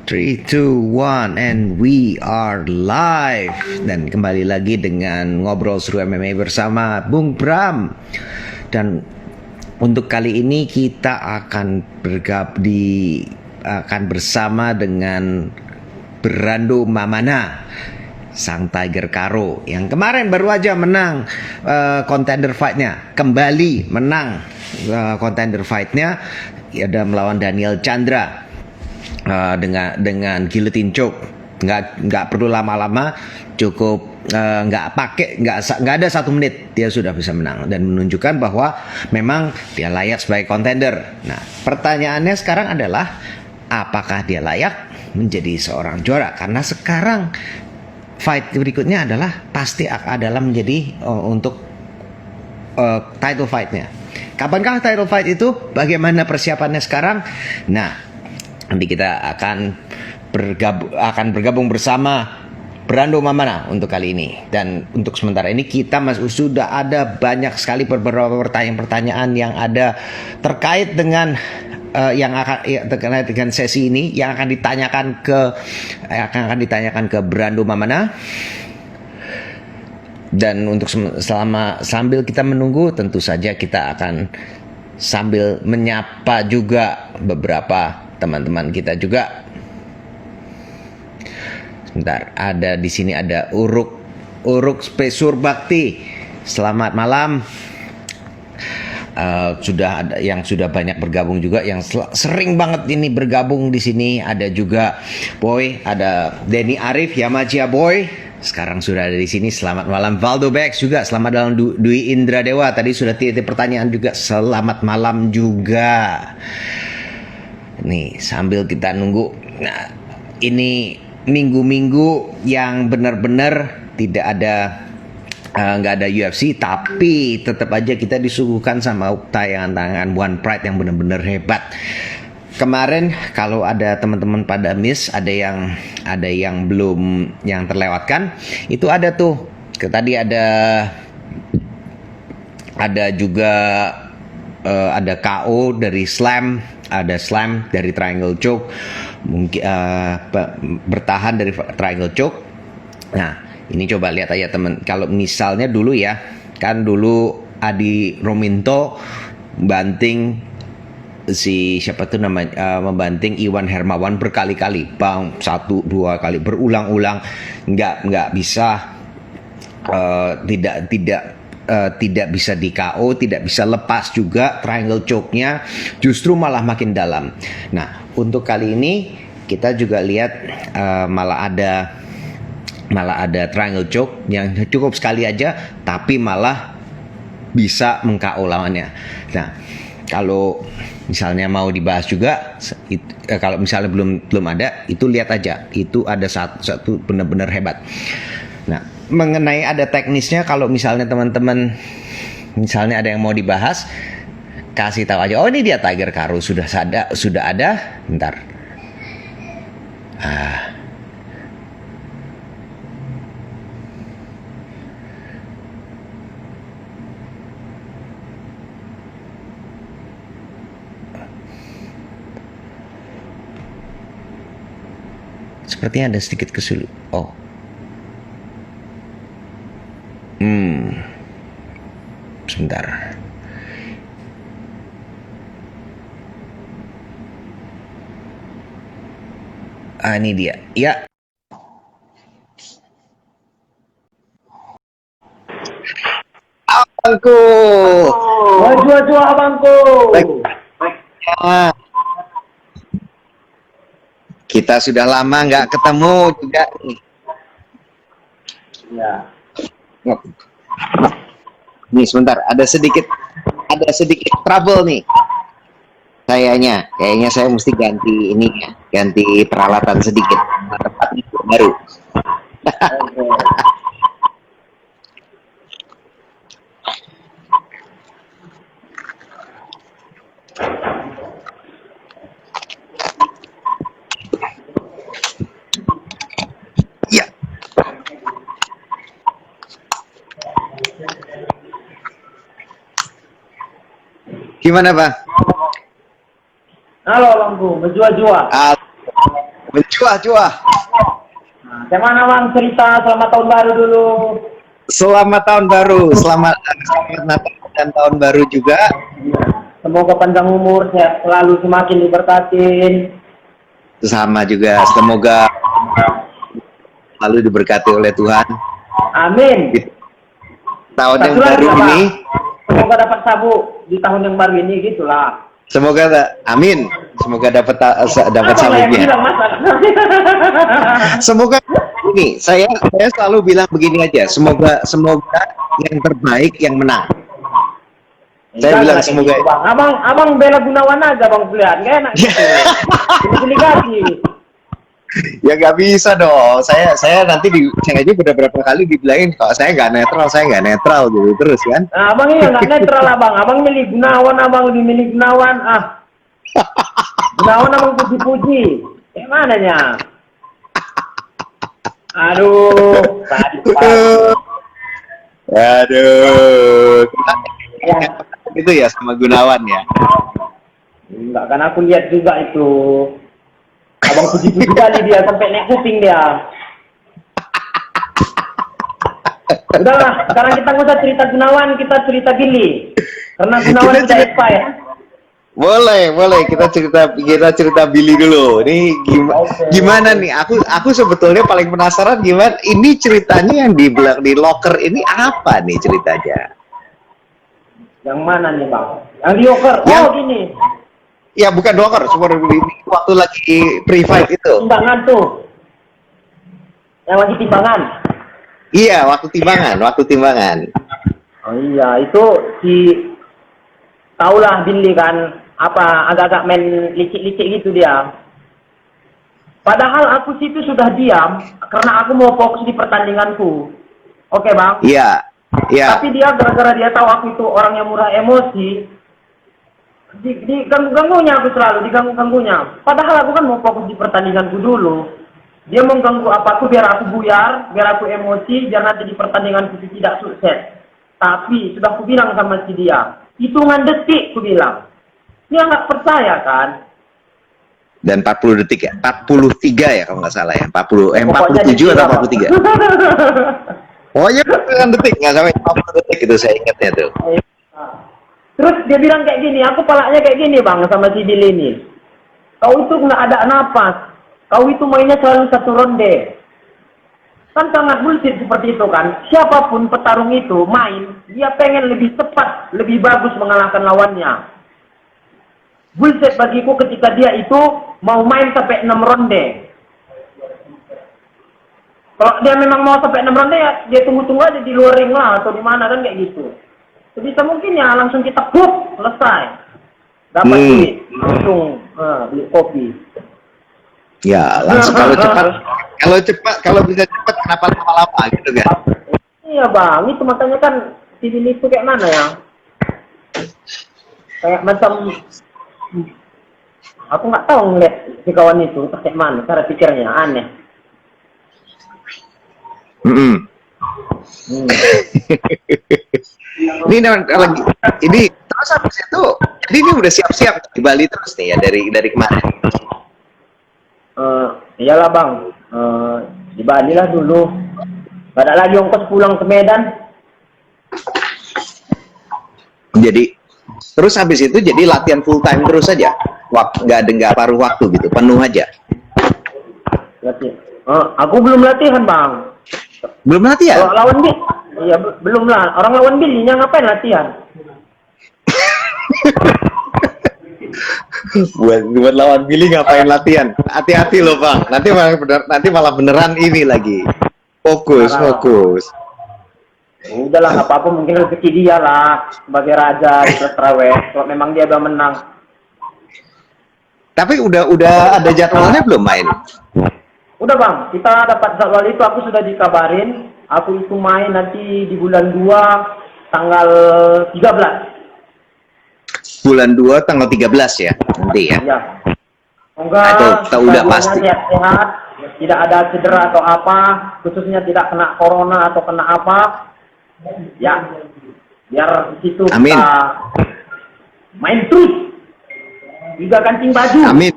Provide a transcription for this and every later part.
3, 2, 1, and we are live. Dan kembali lagi dengan Ngobrol Seru MMA bersama Bung Bram. Dan untuk kali ini kita akan akan bersama dengan Brando Mamana, sang Tiger Karo yang kemarin baru aja menang contender fight-nya, kembali menang contender fight-nya, ada melawan Daniel Chandra dengan guillotine choke. Nggak perlu lama-lama, cukup nggak ada 1 menit dia sudah bisa menang dan menunjukkan bahwa memang dia layak sebagai contender. Nah, pertanyaannya sekarang adalah apakah dia layak menjadi seorang juara? Karena sekarang fight berikutnya adalah pasti adalah menjadi untuk title fight-nya. Kapankah title fight itu? Bagaimana persiapannya sekarang? Nah, nanti kita akan bergabung bersama Brando Mamana untuk kali ini. Dan untuk sementara ini kita sudah ada banyak sekali beberapa pertanyaan yang ada terkait dengan terkait dengan sesi ini yang akan ditanyakan ke Brando Mamana. Dan untuk sambil kita menunggu, tentu saja kita akan sambil menyapa juga beberapa teman-teman kita juga. Sebentar, ada di sini ada Uruk Spesur Bakti. Selamat malam. Sudah ada yang sudah banyak bergabung juga, yang sering banget ini bergabung di sini. Ada juga Boy, ada Denny Arif, Yamajia Boy. Sekarang sudah ada di sini. Selamat malam. Valdo Bex juga. Selamat malam. Dwi Indra Dewa. Tadi sudah titip pertanyaan juga. Selamat malam juga. Nih, sambil kita nunggu. Nah, ini minggu-minggu yang benar-benar tidak ada, nggak ada UFC, tapi tetap aja kita disuguhkan sama tayangan-tayangan One Pride yang benar-benar hebat. Kemarin kalau ada teman-teman pada miss, ada yang belum, yang terlewatkan, itu ada tuh. Tadi ada juga ada KO dari Slam, ada Slam dari Triangle Choke, mungkin bertahan dari Triangle Choke. Nah, ini coba lihat aja teman. Kalau misalnya dulu ya, kan dulu Adi Rominto banting si siapa tuh namanya, membanting Iwan Hermawan berkali-kali, bang, 1-2 kali berulang-ulang, nggak bisa, tidak bisa di KO, tidak bisa lepas juga triangle choke-nya, justru malah makin dalam. Nah, untuk kali ini kita juga lihat malah ada triangle choke yang cukup sekali aja, tapi malah bisa meng-KO lawannya. Nah, kalau misalnya mau dibahas juga, kalau misalnya belum ada, itu lihat aja, itu ada satu benar-benar hebat. Nah, mengenai ada teknisnya, kalau misalnya teman-teman misalnya ada yang mau dibahas, kasih tahu aja. Oh, ini dia Tiger Karo sudah ada. Bentar. Sepertinya ada sedikit kesulitan. Oh. Sebentar. Ini dia. Ya. Abangku. Maju abangku. Kita sudah lama nggak ketemu juga nih. Ya. Nih sebentar, ada sedikit trouble nih. Kayaknya saya mesti ganti peralatan sedikit. Tempat baru. Ya. Gimana, Bang? Halo abangku, berjua-jua. Cuah. Bagaimana bang cerita selamat tahun baru dulu? Selamat tahun baru, selamat Natal dan tahun baru juga. Semoga panjang umur, sehat selalu, semakin diberkatin. Sama juga, semoga selalu diberkati oleh Tuhan. Amin. Di tahun yang Satu lagi, baru Bang. ini, Semoga dapat sabuk di tahun yang baru ini, gitulah. amin. Semoga dapat Abang lah yang sabuknya. bilang masalah. Semoga ini saya selalu bilang begini aja, semoga yang terbaik yang menang. Saya bilang semoga gitu, bang. Abang bela Gunawan aja bang pilihan, gak enak gitu. Pilih ganti. ya nggak bisa dong. Saya nanti saya aja udah berapa kali dibilangin kalau saya nggak netral gitu terus kan. Nah, abang iya nggak netral abang. Abang milih Gunawan, abang lebih milih Gunawan. Gunawan abang puji-puji. Kayak mananya? Aduh, tadi. Aduh. Ya. Itu ya sama Gunawan ya. Enggak, kan aku lihat juga itu. Abang puji-puji kali dia sampai naik kuping dia. Udahlah, sekarang kita nggak usah cerita Gunawan, kita cerita Billy. Karena Gunawan Kita sudah cerita- expired. Boleh kita cerita Billy dulu. Ini gimana nih? Aku sebetulnya paling penasaran gimana ini ceritanya yang di locker ini apa nih ceritanya? Yang mana nih bang? Yang di Yoker. Yang- Oh gini. Ya bukan locker, cuma waktu lagi pre-fight itu. Timbangan tuh. Yang lagi timbangan. Iya, waktu timbangan. Oh iya, itu si taulah Billy kan apa agak-agak main licik-licik gitu dia. Padahal aku situ sudah diam karena aku mau fokus di pertandinganku. Oke bang. Iya. Tapi dia gara-gara dia tahu aku itu orang yang murah emosi, diganggu-ganggunya aku selalu diganggu-ganggunya. Padahal aku kan mau fokus di pertandinganku dulu. Dia mengganggu aku biar aku buyar, biar aku emosi, biar nanti di pertandinganku tidak sukses. Tapi sudah aku bilang sama si dia, hitungan detik aku bilang. Dia nggak percaya kan? Dan 40 detik ya, 43 ya kalau nggak salah ya, 47 atau 43. Pokoknya kan detik, nggak sampai 40 detik itu saya ingatnya tuh. Terus dia bilang kayak gini, aku palanya kayak gini bang sama si Billy ini. Kau itu nggak ada napas, kau itu mainnya selalu satu ronde. Kan sangat bullshit seperti itu kan. Siapapun petarung itu main, dia pengen lebih cepat, lebih bagus mengalahkan lawannya. Bullshit bagiku ketika dia itu mau main sampai 6 ronde. Kalau dia memang mau sampai 6 ronde ya dia tunggu-tunggu aja di luar ring lah atau di mana kan kayak gitu. Sebisa mungkin ya langsung kita buk selesai. Dapat duit, langsung beli kopi. Ya, langsung kalau bisa cepat kenapa lama-lama gitu kan. Iya bang, itu makanya kan TV itu kayak mana ya? Kayak macam aku nggak tahu ngeliat si kawan itu kayak mana cara pikirnya aneh. Ini terus habis itu, jadi ini udah siap-siap di Bali terus nih ya dari kemarin. Iyalah bang, di Bali lah dulu. Gak ada lagi ongkos pulang ke Medan. Jadi terus habis itu jadi latihan full time terus aja, nggak paruh waktu gitu, penuh aja. Latihan. Aku belum latihan bang. Belum latihan? Kalau lawan Bill, iya belum lah. Orang lawan Bill-nya ngapain latihan? buat lawan Billy ngapain latihan? Hati-hati loh bang, nanti malah beneran ini lagi. Fokus. Udahlah nggak apa-apa, mungkin rezeki dia lah sebagai raja di Traweh. Kalau memang dia udah menang. Tapi udah ada jadwalnya belum main? Udah bang, kita dapat jadwal itu, aku sudah dikabarin. Aku itu main nanti di bulan 2 tanggal 13. Bulan 2 tanggal 13 ya nanti ya. Iya. Semoga itu udah pasti. Sehat-sehat, tidak ada cedera atau apa, khususnya tidak kena corona atau kena apa. Ya, biar situ Amin. kita main terus. Juga kancing baju. Amin.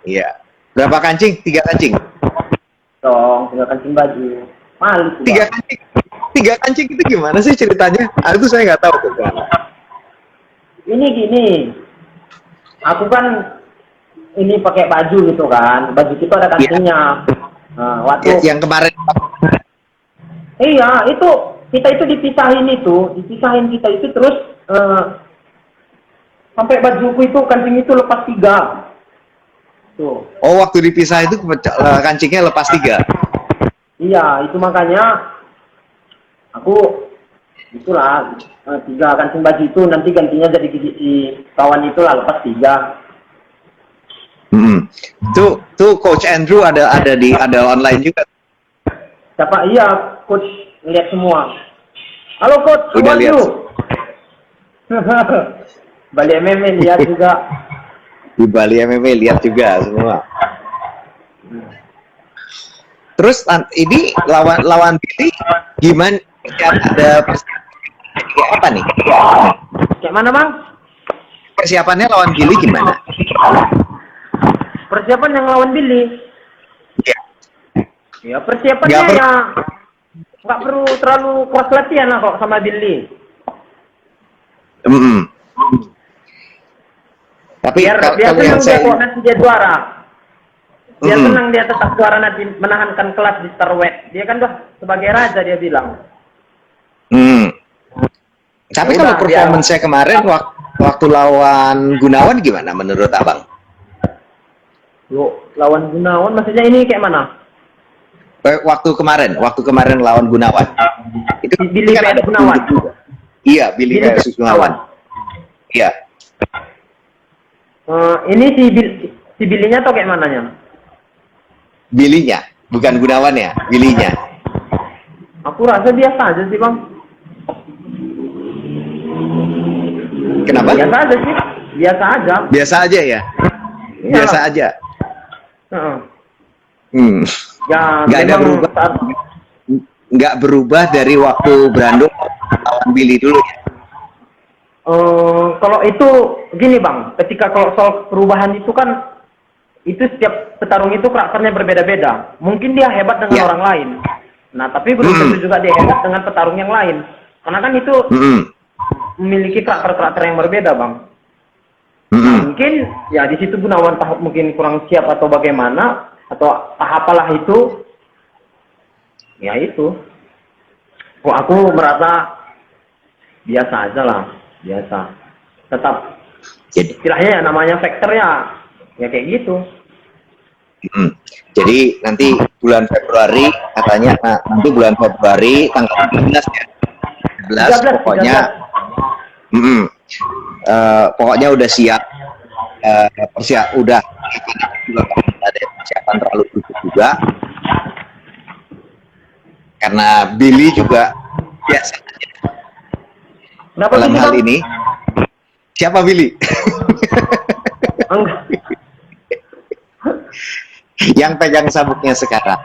Iya. Berapa kancing? 3 kancing. Dong, tinggal kancing baju. Malu tuh, Tiga Bang. kancing. 3 kancing itu gimana sih ceritanya? Itu saya nggak tahu tuh. Ini gini, aku kan ini pakai baju gitu kan, baju itu ada kancingnya. Nah, waktu Yang kemarin. iya itu kita itu dipisahin kita itu terus sampai bajuku itu kancing itu lepas 3. Tuh. Oh, waktu dipisah itu kancingnya lepas 3. Iya, itu makanya aku itulah 3 kancing baju itu nanti gantinya jadi si kawan itulah lepas 3. Tuh Coach Andrew ada online juga. Siapa? Iya, coach lihat semua. Halo coach, Udah how are lihat. you? Balik MMA lihat juga. Di Bali MMA lihat juga semua. Terus ini lawan Billy gimana? Ada persiapan apa nih? Kayak mana bang? Persiapannya lawan Billy gimana? Persiapan yang lawan Billy? Ya. Ya persiapannya ya nggak perlu terlalu keras latihan lah kok sama Billy. Tapi Biar kalau senang yang dia kok saya nanti dia juara. Dia senang dia tetap juara nanti menahankan kelas di Starweight. Dia kan udah sebagai raja dia bilang. Tapi Ya kalau udah, performance saya kemarin waktu lawan Gunawan gimana menurut abang? Yuk, lawan Gunawan maksudnya ini kayak mana? Waktu kemarin lawan Gunawan. Itu Billy kan ada Gunawan. juga. Iya, Billy versus Gunawan. Iya. Ini si Billy-nya atau kayak mananya? Billy-nya, bukan Gunawan ya, Billy-nya. Aku rasa biasa aja sih bang. Kenapa? Biasa aja sih, biasa aja. Biasa aja ya. Iya. Biasa aja. Ya, Nggak ada memang berubah. Nggak berubah dari waktu Brando lawan Billy dulu ya. Kalau itu gini bang, ketika kalau soal perubahan itu kan itu setiap petarung itu karakternya berbeda-beda. Mungkin dia hebat dengan orang lain. Nah, tapi belum tentu juga dia hebat dengan petarung yang lain. Karena kan itu memiliki karakter-karakter yang berbeda, Bang. Nah, mungkin ya di situ Gunawan tahap mungkin kurang siap atau bagaimana atau apalah itu. Ya itu. Kok aku merasa biasa aja lah, biasa. Tetap istilahnya ya namanya faktor ya kayak gitu. Jadi nanti bulan Februari katanya, nanti bulan Februari tanggal 13 ya, 13 pokoknya 13. Pokoknya udah siap, udah juga ada persiapan terlalu busuk juga karena Billy juga biasa dalam hal ini. Siapa Billy? Yang pegang sabuknya sekarang.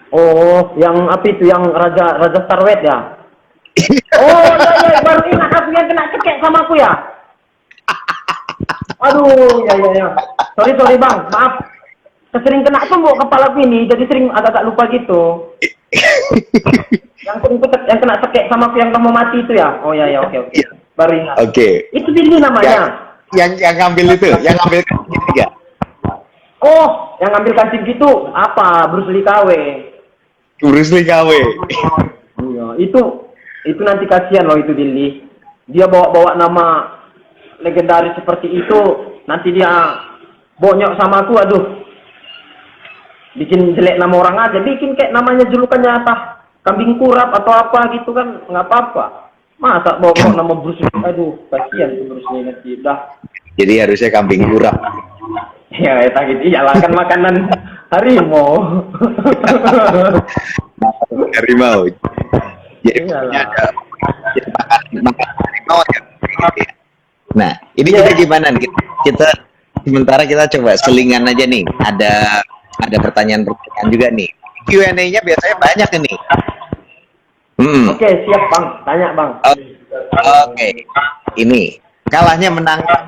Oh, yang apa itu? Yang Raja Starweight ya? Oh, ya, baru ingat aku yang kena cekek sama aku ya. Aduh, ya. Sorry bang, maaf. Sering kena tumbuk kepala ini, jadi sering agak lupa gitu. yang kena cekek sama aku yang kamu mati itu ya? Oh ya, oke. Baru ingat. Oke. Itu Billy namanya. Yang ngambil itu, yang ngambil ketiga. Oh, yang ngambil kancing gitu apa? Bruce Lee KW. Bruce Lee KW. Iya, itu nanti kasihan loh itu Billy. Dia bawa nama legendaris seperti itu, nanti dia bonyok sama aku, aduh. Bikin jelek nama orang aja, bikin kayak namanya julukannya apa? Kambing kurap atau apa gitu kan, nggak apa-apa. Masa bawa nama Bruce Lee, aduh, kasihan tuh Bruce Lee nanti dah. Jadi harusnya kambing kurap. Ya, gitu. Iyalah kan makanan harimau. Harimau. Jadi ada makan harimau ya. Nah, ini kita gimana nih? Kita sementara kita coba selingan aja nih. Ada pertanyaan-pertanyaan juga nih. Q&A-nya biasanya banyak nih. Oke, siap Bang. Tanya Bang. Oke. Ini kalahnya menangnya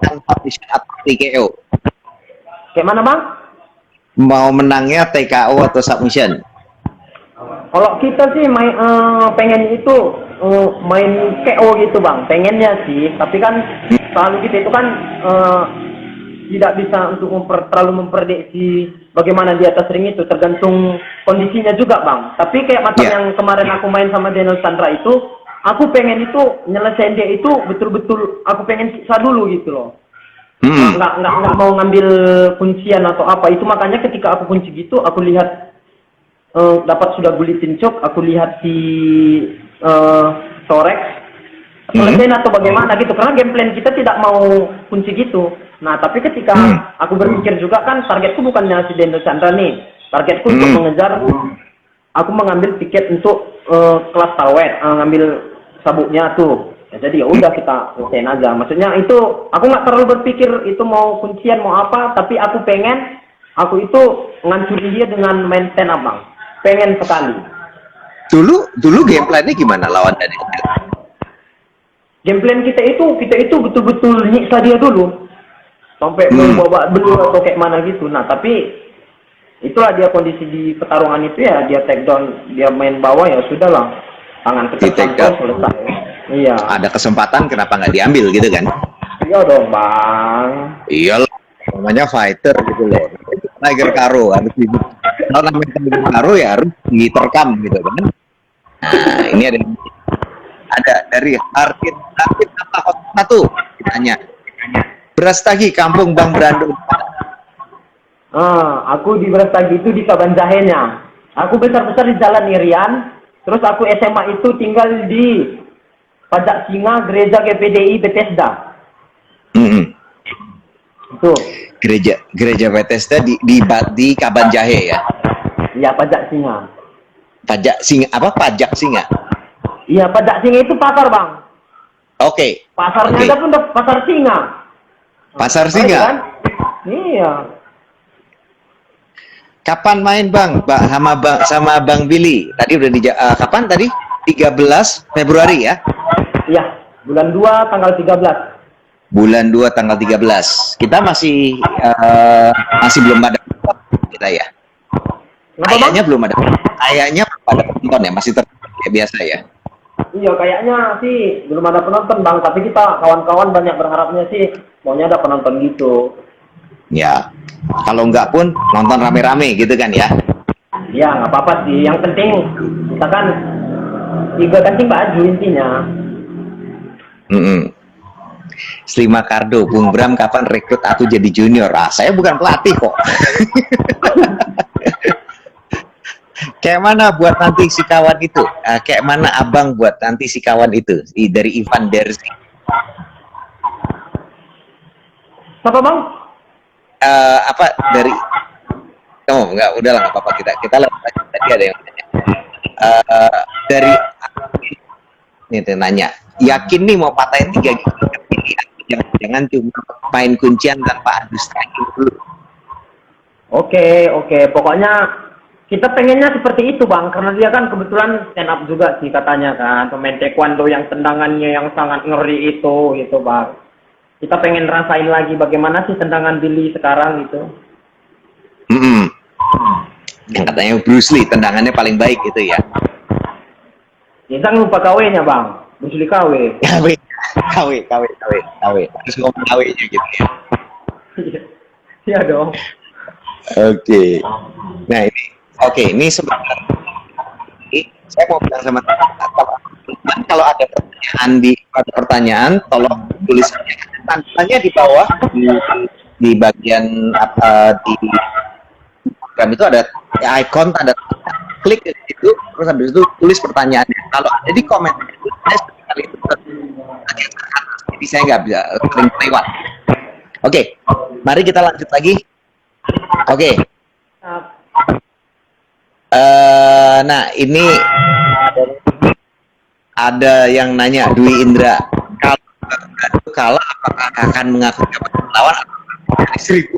dengan submission atau TKO. Kayak mana bang? Mau menangnya TKO atau submission? Kalau kita sih pengen itu main KO gitu bang, pengennya sih. Tapi kan selalu kita itu kan tidak bisa untuk terlalu memprediksi bagaimana di atas ring itu, tergantung kondisinya juga bang. Tapi kayak macam Ya. yang kemarin aku main sama Daniel Chandra itu, aku pengen itu nyelesain dia itu betul-betul aku pengen siksa dulu gitu loh. Nggak mau ngambil kuncian atau apa itu, makanya ketika aku kunci gitu aku lihat dapat sudah gulitin cok, aku lihat si Sorex selesai atau bagaimana gitu, karena game plan kita tidak mau kunci gitu. Nah tapi ketika aku berpikir juga kan targetku bukannya si Daniel Chandra nih, targetku untuk mengejar, aku mengambil tiket untuk kelas tawet, ngambil sabuknya tuh. Ya, jadi ya udah kita selesaiin aja. Maksudnya itu aku nggak terlalu berpikir itu mau kuncian mau apa, tapi aku pengen aku itu ngancurin dia dengan main stand up bang. Pengen sekali. Dulu game plan-nya gimana lawan Daniel? Game plan kita itu betul-betul nyiksa dia dulu sampai membawa belur atau kayak mana gitu. Nah tapi itulah dia kondisi di pertarungan itu ya, dia take down, dia main bawah ya sudahlah, tangan Di take ketertangkap down. selesai. Iya. Ada kesempatan kenapa nggak diambil gitu kan? Iya dong bang. Iyalah, namanya fighter gitu loh. Tiger Karo harus di, kalau namanya Tiger Karo ya harus diterkam gitu kan. Nah ini ada dari Arkit apa satu ditanya. Beras Tagi Kampung Bang Brando. Aku di Brastagi itu di Kabanjahenya. Aku besar-besar di Jalan Irian. Terus aku SMA itu tinggal di Pajak Singa, Gereja GPDI Bethesda. Itu. Gereja Bethesda di Kabanjahe ya. Iya, Pajak Singa. Pajak Singa apa? Pajak Singa. Iya, Pajak Singa itu pasar, Bang. Oke. Pasarnya Oke. ada pun pasar Singa. Pasar Keren, Singa. kan? Iya. Kapan main Bang? Sama Bang Billy. Tadi udah kapan tadi? 13 Februari ya? Iya, bulan 2 tanggal 13. Bulan 2 tanggal 13. Kita masih belum ada kita ya. Kenapa, Bang? Kayaknya belum ada. Kayaknya pada penonton ya, masih kayak biasa ya. Iya, kayaknya sih belum ada penonton, Bang. Tapi kita kawan-kawan banyak berharapnya sih maunya ada penonton gitu. Ya. Kalau enggak pun nonton rame-rame gitu kan ya. Iya, nggak apa-apa sih. Yang penting kita kan juga kancing baju intinya. Slima Kardo, Bung Bram kapan rekrut aku jadi junior? Saya bukan pelatih kok. Kayak mana buat nanti si kawan itu? Kayak mana abang buat nanti si kawan itu? Dari Ivan Derzi. Siapa, Bang? Apa dari? Oh enggak, udahlah nggak apa-apa, kita lihat aja. Tadi ada yang tanya. Dari ini nanya, yakin nih mau patahin 3 gigi? Jangan cuma main kuncian tanpa adu striking dulu. Oke. Pokoknya kita pengennya seperti itu, Bang. Karena dia kan kebetulan stand up juga sih katanya kan. Pemain taekwondo yang tendangannya yang sangat ngeri itu gitu, Bang. Kita pengen rasain lagi bagaimana sih tendangan Billy sekarang gitu. Yang katanya Bruce Lee tendangannya paling baik gitu ya. Kita lupa KW-nya, Bang. Bruce Lee KW. KW. Terus ngomong KW-nya gitu ya. Iya dong. Oke. Nah ini sebentar. Saya mau bilang sama teman-teman, kalau ada pertanyaan, tolong tulis tanya di bawah di bagian di program itu ada icon tanda klik itu, terus habis itu tulis pertanyaannya. Kalau ada di komen itu saya sekali itu jadi saya nggak bisa sering lewat. Oke, mari kita lanjut lagi. Oke. Nah ini ada yang nanya, Dwi Indra, kalau kalah apakah akan mengaku lawan atau 1000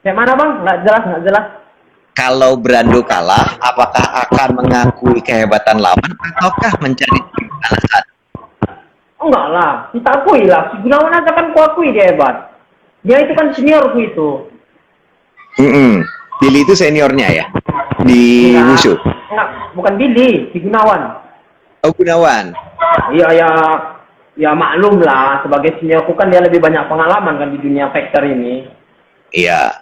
Kayak mana, Bang? Nggak jelas. Kalau Brando kalah, apakah akan mengakui kehebatan lawan ataukah mencari alasan? Enggak lah, kita akui lah. Si Gunawan aja kan kuakui dia hebat. Dia itu kan seniorku itu. Billy itu seniornya ya di Wushu. Enggak, bukan Billy, si Gunawan. Oh, Gunawan. Iya ya maklum lah, sebagai seniorku kan dia lebih banyak pengalaman kan di dunia fighter ini. Iya.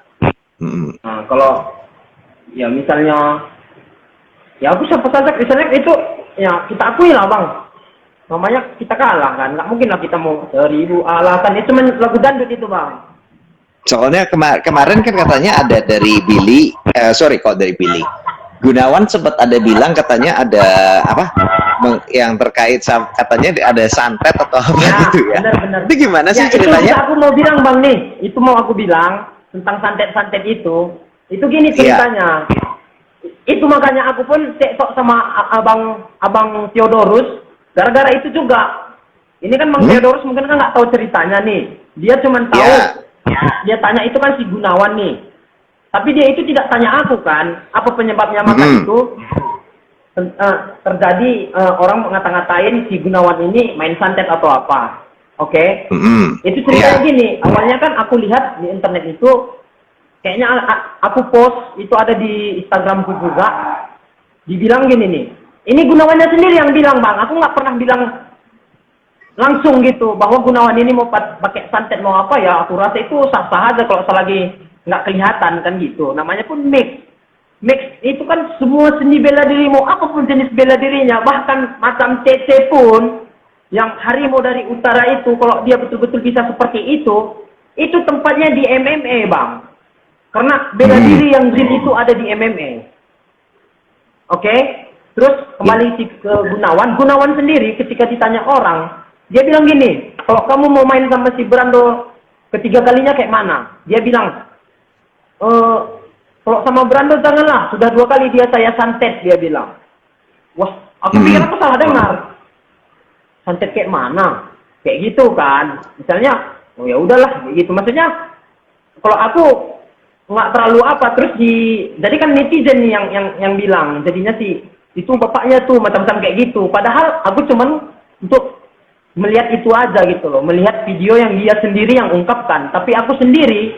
Nah, kalau ya misalnya ya aku siapa saja misalnya itu ya kita akui lah bang. Namanya kita kalah kan, nggak mungkin lah kita mau 1000 alasan. Itu cuma lagu dandut itu bang. Soalnya kemarin kan katanya ada dari Billy, dari Billy. Gunawan sempat ada bilang katanya ada apa yang terkait katanya ada santet atau apa gitu ya. Benar-benar. Itu gimana sih ceritanya? Itu aku mau bilang bang nih, itu mau aku bilang tentang santet-santet itu. Itu gini ceritanya. Itu makanya aku pun tektok sama abang Theodorus. Gara-gara itu juga. Ini kan bang Theodorus mungkin kan nggak tahu ceritanya nih. Dia cuma tahu. Dia tanya itu kan si Gunawan nih. Tapi dia itu tidak tanya aku kan. Apa penyebabnya maka itu terjadi orang ngata-ngatain si Gunawan ini main santet atau apa. Oke? Itu ceritanya gini. Awalnya kan aku lihat di internet itu. Kayaknya aku post itu ada di Instagramku juga. Dibilang gini nih. Ini Gunawannya sendiri yang bilang bang. Aku nggak pernah bilang langsung gitu bahwa Gunawan ini mau pakai santet mau apa ya, aku rasa itu sah-sah aja kalau selagi nggak kelihatan kan gitu. Namanya pun mix itu kan semua seni bela diri, mau apapun jenis bela dirinya, bahkan macam CC pun yang harimau dari utara itu kalau dia betul-betul bisa seperti itu tempatnya di MMA bang, karena bela diri yang real itu ada di MMA. Oke? Terus kembali ke Gunawan sendiri ketika ditanya orang, dia bilang gini, kalau kamu mau main sama si Brando ketiga kalinya kayak mana? Dia bilang, kalau sama Brando janganlah, sudah 2 kali dia saya santet, dia bilang. Wah, aku pikir aku salah dengar. Santet kayak mana? Kayak gitu kan. Misalnya, oh ya udahlah, kayak gitu. Maksudnya, kalau aku nggak terlalu apa, terus jadi kan netizen nih yang bilang, jadinya itu bapaknya tuh macam-macam kayak gitu. Padahal aku cuman untuk melihat itu aja gitu loh, melihat video yang dia sendiri yang ungkapkan. Tapi aku sendiri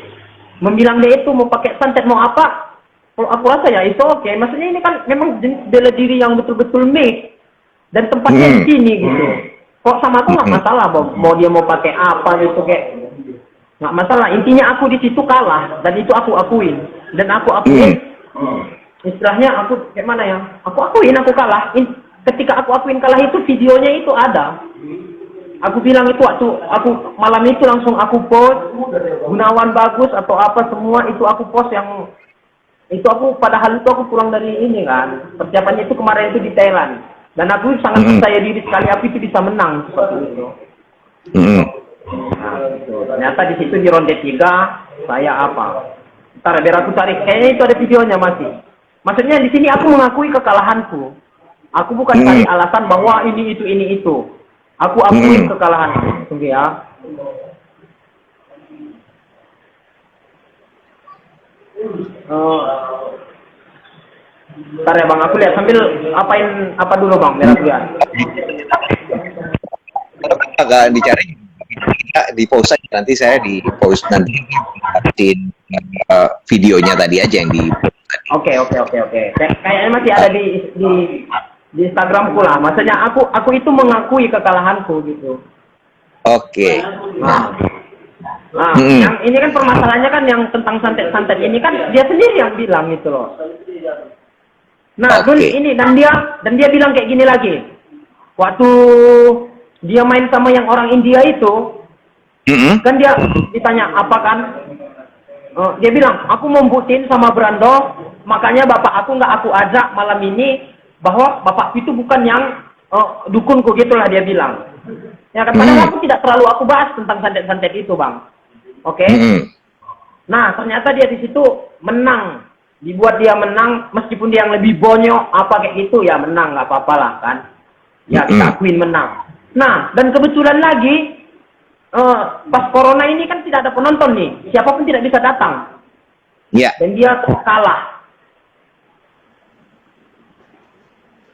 membilang dia itu mau pakai santet mau apa, kalau aku rasa ya itu oke. Maksudnya ini kan memang jenis bela diri yang betul-betul mix dan tempatnya di sini gitu. Kok sama aku nggak masalah, mau dia mau pakai apa gitu kayak nggak masalah. Intinya aku di situ kalah dan itu aku akuin dan aku akuin. Istilahnya aku kayak mana ya? Aku akuin aku kalah. Ketika aku akuin kalah itu videonya itu ada. Aku bilang itu waktu aku malam itu langsung aku post Gunawan bagus atau apa semua itu aku post yang itu aku padahal itu aku pulang dari ini kan persiapannya itu kemarin itu di Thailand dan aku sangat percaya diri sekali aku itu bisa menang seperti itu. Nah, gitu. Ternyata di situ di ronde 3 saya apa? Ntar biar aku cari kayaknya itu ada videonya masih. Maksudnya di sini aku mengakui kekalahanku. Aku bukan cari alasan bahwa ini itu. Aku akuin kekalahan. Tunggu ya. Bentar ya bang, aku lihat sambil apain apa dulu bang, biar aku lihat. Agak dicari di post aja, nanti saya di post nanti videonya tadi aja yang di. Oke. Kayaknya masih ada di Instagramku lah. Maksudnya aku itu mengakui kekalahanku gitu. Oke. Nah, yang ini kan permasalahannya kan yang tentang santet-santet ini kan dia sendiri yang bilang gitu loh. Nah, ini dan dia bilang kayak gini lagi. Waktu dia main sama yang orang India itu, kan dia ditanya apa kan? Dia bilang, aku mau buktiin sama Brando, makanya bapak aku nggak aku ajak malam ini bahwa bapakku itu bukan yang dukunku gitulah dia bilang. Ya kan padahal aku tidak terlalu aku bahas tentang santet-santet itu bang. Oke? Nah ternyata dia di situ menang, dibuat dia menang meskipun dia yang lebih bonyok apa kayak gitu ya menang nggak apa-apa lah kan. Ya kita akuin menang. Nah dan kebetulan lagi pas corona ini kan tidak ada penonton nih, siapapun tidak bisa datang. Ya. Dan dia kalah.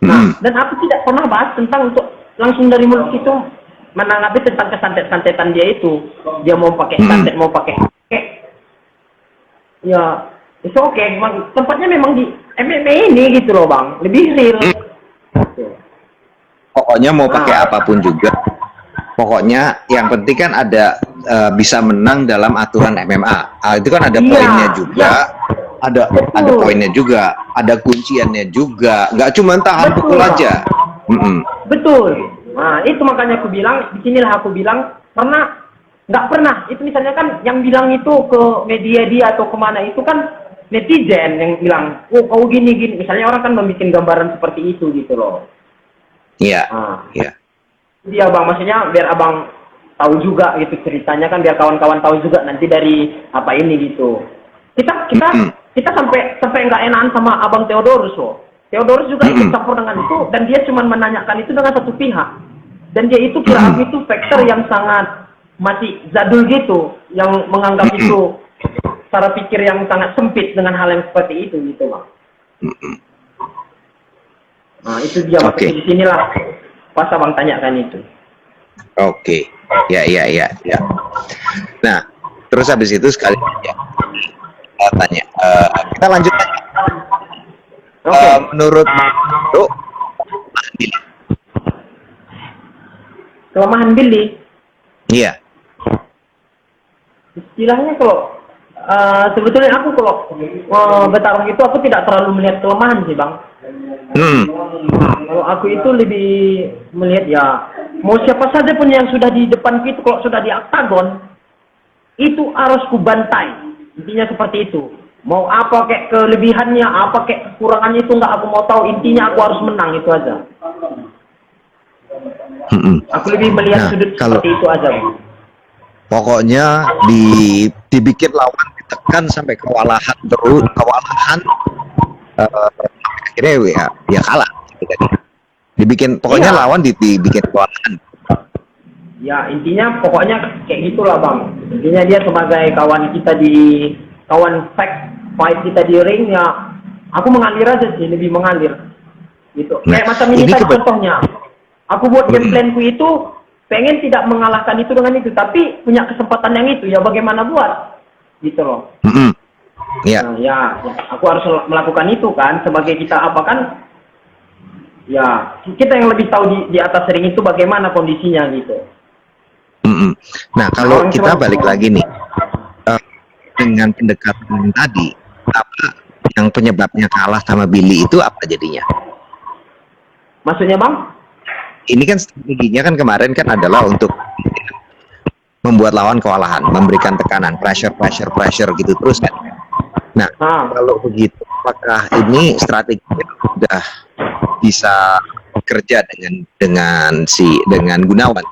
Nah, dan aku tidak pernah bahas tentang untuk langsung dari mulut itu menanggapi tentang kesantet-santetan dia itu. Dia mau pakai santet, mau pakai Ya, it's okay. Tempatnya memang di MMA ini gitu loh bang, lebih real. Gitu. Pokoknya mau pakai Ah. apapun juga. Pokoknya yang penting kan ada bisa menang dalam aturan MMA. Itu kan ada Iya, poinnya juga. iya. Ada Betul. poinnya juga, ada kunciannya juga. Nggak cuma tahan Betul, pukul Bang. aja. Mm-mm. Betul. Nah, itu makanya aku bilang, disinilah aku bilang, karena nggak pernah. Itu misalnya kan yang bilang itu ke media dia atau kemana itu kan netizen yang bilang, oh kau gini-gini. Misalnya orang kan membuat gambaran seperti itu gitu loh. Iya, Nah, iya. dia bang, maksudnya biar abang tahu juga gitu ceritanya kan, biar kawan-kawan tahu juga nanti dari apa ini gitu. Kita sampai nggak enakan sama abang Theodorus loh. Theodorus juga ikut campur dengan itu dan dia cuma menanyakan itu dengan satu pihak. Dan dia itu kira aku itu faktor yang sangat masih jadul gitu, yang menganggap itu cara pikir yang sangat sempit dengan hal yang seperti itu gitu bang. Nah itu dia Oke. maksudnya di sinilah pas abang tanyakan itu. Oke, ya, ya, ya, ya. Nah, terus habis itu sekali ya, tanya, kita lanjut. Oke. Menurut lu, Billy? Kelemahan Billy, Iya. istilahnya kalau sebetulnya aku kalau bertarung itu aku tidak terlalu melihat kelemahan sih bang. Kalau aku itu lebih melihat ya mau siapa saja pun yang sudah di depan itu kalau sudah di oktagon itu harus ku bantai, intinya seperti itu. Mau apa kayak kelebihannya, apa kayak kekurangannya itu nggak aku mau tahu, intinya aku harus menang itu aja. Aku lebih melihat Nah, sudut kalau seperti itu aja bang. pokoknya dibikin lawan ditekan sampai kewalahan terus, kewalahan akhirnya ya kalah. Dibikin pokoknya Iya. lawan dibikin kewalahan. Ya intinya pokoknya kayak gitulah bang. Intinya dia sebagai kawan kita di kawan fight kita di ring ya. Aku mengalir aja sih, lebih mengalir. Gitu. Nah, Kayak macam ini ini tadi contohnya. Aku buat game planku itu pengen tidak mengalahkan itu dengan itu, tapi punya kesempatan yang itu ya bagaimana buat? Gitu loh. Ya. Nah, ya, aku harus melakukan itu kan sebagai kita apa kan? Ya kita yang lebih tahu di atas ring itu bagaimana kondisinya gitu. Nah, kalau Orang kita cuma- balik lagi nih dengan pendekatan tadi, apa yang penyebabnya kalah sama Billy itu apa jadinya? Maksudnya bang? Ini kan strateginya kan kemarin kan adalah untuk membuat lawan kewalahan, memberikan tekanan, pressure gitu terus kan. Nah, kalau begitu, apakah ini strateginya sudah bisa bekerja dengan Gunawan?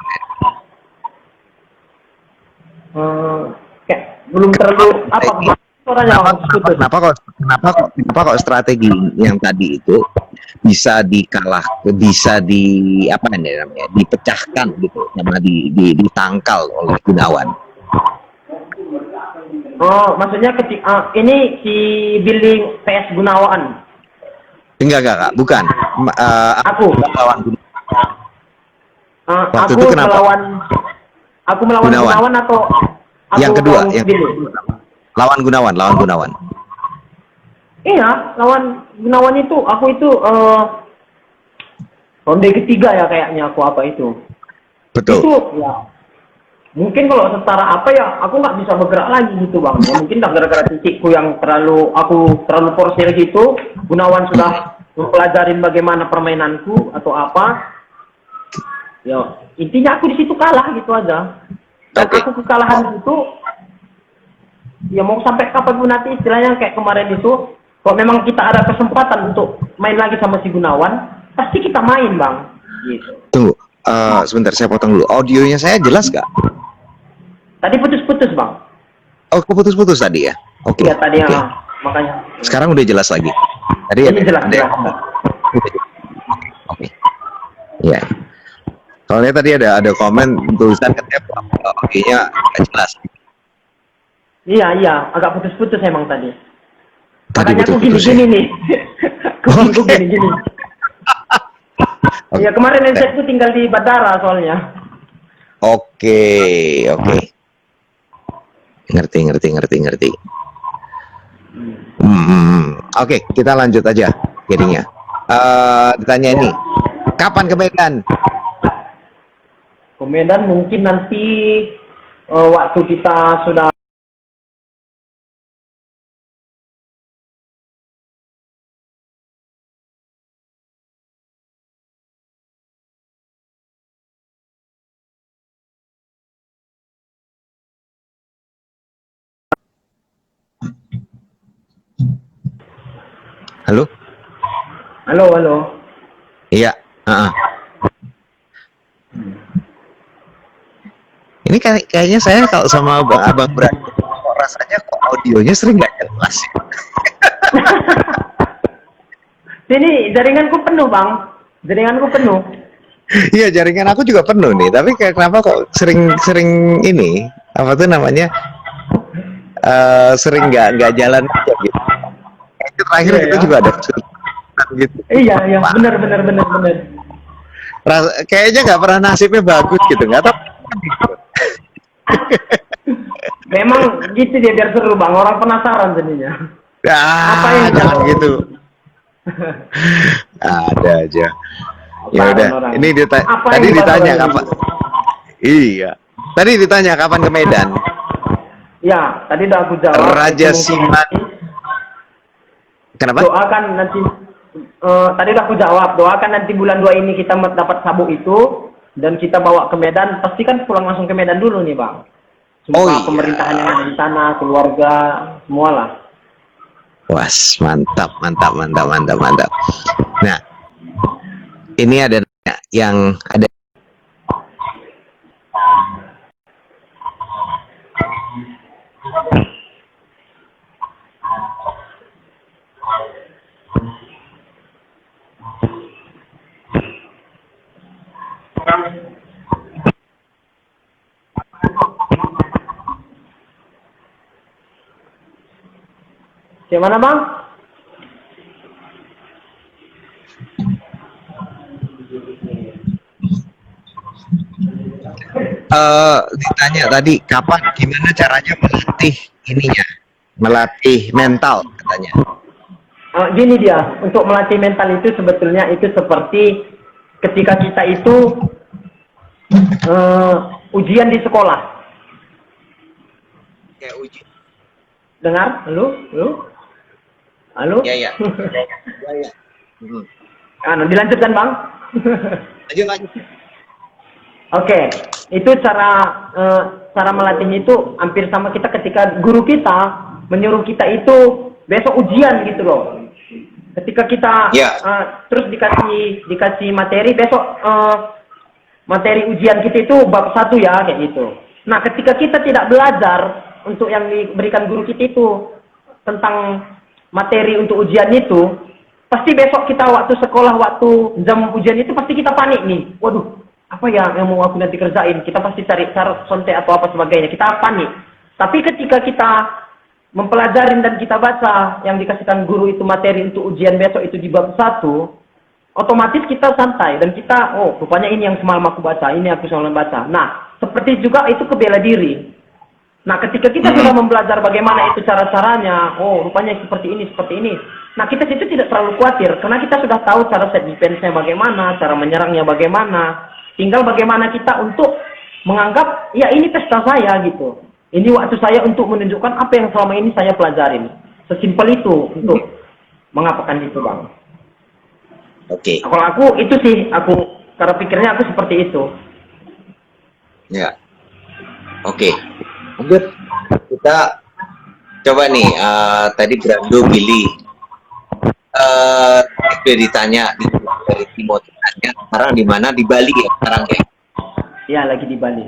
Kayak belum terlalu apa suaranya putus. Kenapa kok strategi yang tadi itu bisa apa namanya, dipecahkan gitu sama ditangkal oleh Gunawan? Oh, maksudnya ketika ini si Billy PS Gunawan. Enggak, bukan. Aku lawan waktu aku itu kenapa? Aku melawan Gunawan atau aku yang kedua, melawan Billy? Lawan Gunawan. Iya, lawan Gunawan itu aku itu ronde ketiga ya kayaknya aku apa itu. Betul. Itu ya. Mungkin kalau setara apa ya aku nggak bisa bergerak lagi gitu bang. Ya, mungkin gara-gara titikku yang aku terlalu porsir gitu. Gunawan sudah mempelajarin bagaimana permainanku atau apa. Ya intinya aku di situ kalah gitu aja. Dan aku kekalahan itu ya mau sampai kapan pun nanti istilahnya kayak kemarin itu. Kalau memang kita ada kesempatan untuk main lagi sama si Gunawan, pasti kita main bang. Gitu. Tunggu, sebentar saya potong dulu. Audionya saya jelas nggak? Tadi putus-putus bang. Oh, putus-putus tadi ya? Oke. Iya tadi Oke. Makanya. Sekarang udah jelas lagi. Tadi Ini jelas. Oke. Iya. Soalnya tadi ada komen tulisan katanya audionya nggak jelas. Iya, agak putus-putus emang tadi. Tadi Makanya aku putus-putus gini-gini ya? nih. Aku gini-gini. Iya kemarin headsetku tinggal di bandara soalnya. Oke. Ngerti. Oke, kita lanjut aja jadinya. Ditanya ini, kapan ke Medan? Ke Medan mungkin nanti waktu kita sudah. Halo? Halo, halo. Iya. Ini kayaknya saya kalau sama abang Brando, kok rasanya kok audionya sering nggak jelas ya? Sini jaringanku penuh bang, jaringanku penuh. Iya, jaringan aku juga penuh nih, tapi kenapa kok sering ini apa tuh namanya sering nggak jalan aja gitu. Itu terakhir Iya kita ya. juga ada kesulitan gitu. Iya, iya, benar, benar, benar, benar. Kayaknya nggak pernah nasibnya bagus gitu, nggak tahu. Memang gitu dia biar seru bang, orang penasaran jadinya. Apa yang Jangan kita- gitu. Ada aja. Ya Penasaran udah, orang. ini Apa yang tadi dibahas ditanya orang kapan. ini? Iya. Tadi ditanya kapan ke Medan. Ya, tadi udah aku jawab. Raja Itu mungkin Siman. nanti Kenapa? doakan nanti. Tadi udah aku jawab. Doakan nanti bulan 2 ini kita dapat sabuk itu dan kita bawa ke Medan. Pasti kan pulang langsung ke Medan dulu nih bang. Oh Semua iya. pemerintahan yang ada di sana, keluarga, semualah. Was, mantap, mantap, mantap, mantap, mantap. Nah, ini ada yang ada. Gimana bang? Ditanya tadi kapan, gimana caranya melatih ininya, melatih mental katanya. Gini dia, untuk melatih mental itu sebetulnya itu seperti ketika kita itu ujian di sekolah. Kayak uji. Dengar? Halo? Halo? Halo? Ya, ya. Ya, ya. Dilanjutkan bang? Lanjut, lanjut. Oke, itu cara melatihnya itu hampir sama kita ketika guru kita menyuruh kita itu besok ujian gitu loh. Ketika kita Ya. terus dikasih materi besok materi ujian kita itu bab 1 ya kayak gitu. Nah, ketika kita tidak belajar untuk yang diberikan guru kita itu tentang materi untuk ujian itu, pasti besok kita waktu sekolah, waktu jam ujian itu pasti kita panik nih. Waduh, apa ya yang mau aku nanti kerjain? Kita pasti cari cara sontek atau apa sebagainya. Kita panik. Tapi ketika kita mempelajari dan kita baca yang dikasihkan guru itu materi untuk ujian besok itu di bab 1, otomatis kita santai dan kita, oh rupanya ini yang semalam aku baca, ini aku semalam baca. Nah, seperti juga itu ke bela diri. Nah, ketika kita sudah mempelajari bagaimana itu cara-caranya, oh rupanya seperti ini. Nah, kita situ tidak terlalu khawatir karena kita sudah tahu cara set defense-nya bagaimana, cara menyerangnya bagaimana. Tinggal bagaimana kita untuk menganggap, ya ini pesta saya gitu. Ini waktu saya untuk menunjukkan apa yang selama ini saya pelajarin. Sesimpel itu untuk mengapakan itu, Bang. Oke. Kalau aku itu sih, cara pikirnya aku seperti itu. Ya. Oke. Lanjut. Kita coba nih, tadi Brando Billy sudah ditanya dari Timothy tanya sekarang di mana, di Bali ya sekarang ya. Ya, lagi di Bali.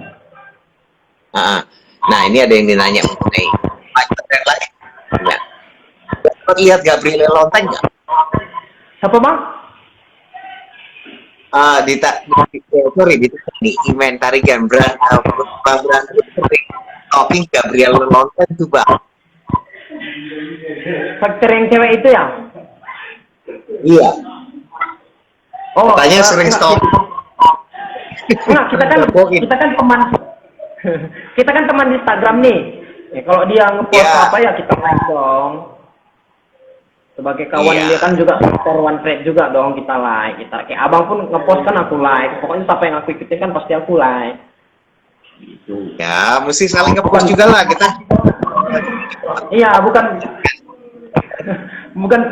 Nah, ini ada yang ditanya mengenai yang lain. Ya. Sempat lihat Gabriel Lonteng nggak? Siapa, Bang? Di inventari Bang Brando sering talking Gabriel Lonteng tuh Bang. Faktor yang cewek itu ya? Iya. Oh, Katanya sering stop. Enggak, kita kan teman. Kita kan teman di Instagram nih. Ya, kalau dia ngepost Ya. apa ya kita like dong. Sebagai kawan Iya. dia kan juga faktor one trade juga dong, kita like. Kita kayak abang pun ngepost kan aku like. Pokoknya siapa yang aku ikutin kan pasti aku like. Gitu. Ya, mesti saling nge-post juga lah kita. Iya, bukan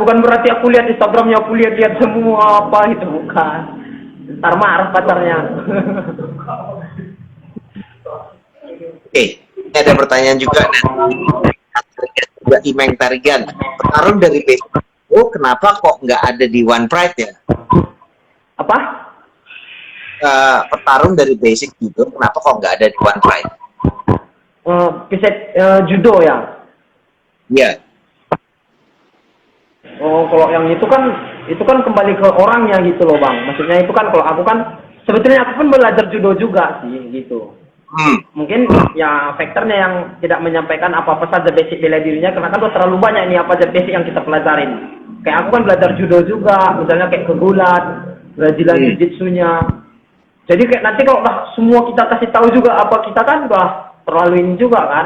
bukan berarti aku lihat Instagramnya, aku lihat semua apa itu, bukan. Ntar marah pacarnya. Oke, ini ada pertanyaan juga juga Imeng Tarigan. Petarung dari BSO kenapa kok nggak ada di One Pride ya? Apa? Petarung dari basic judo kenapa kok nggak ada di One Pride? Piset judo ya. Iya. Oh, kalau yang itu kan kembali ke orangnya gitu loh bang. Maksudnya itu kan kalau aku kan sebetulnya aku pun belajar judo juga sih gitu. Mungkin ya faktornya yang tidak menyampaikan apa-apa saja basic bela dirinya karena kan tuh terlalu banyak nih apa aja basic yang kita pelajarin. Kayak aku kan belajar judo juga, misalnya kayak kegulat, belajar jujitsunya. Jadi kayak nanti kalau udah semua kita kasih tahu juga apa kita kan udah terlalu ini juga kan.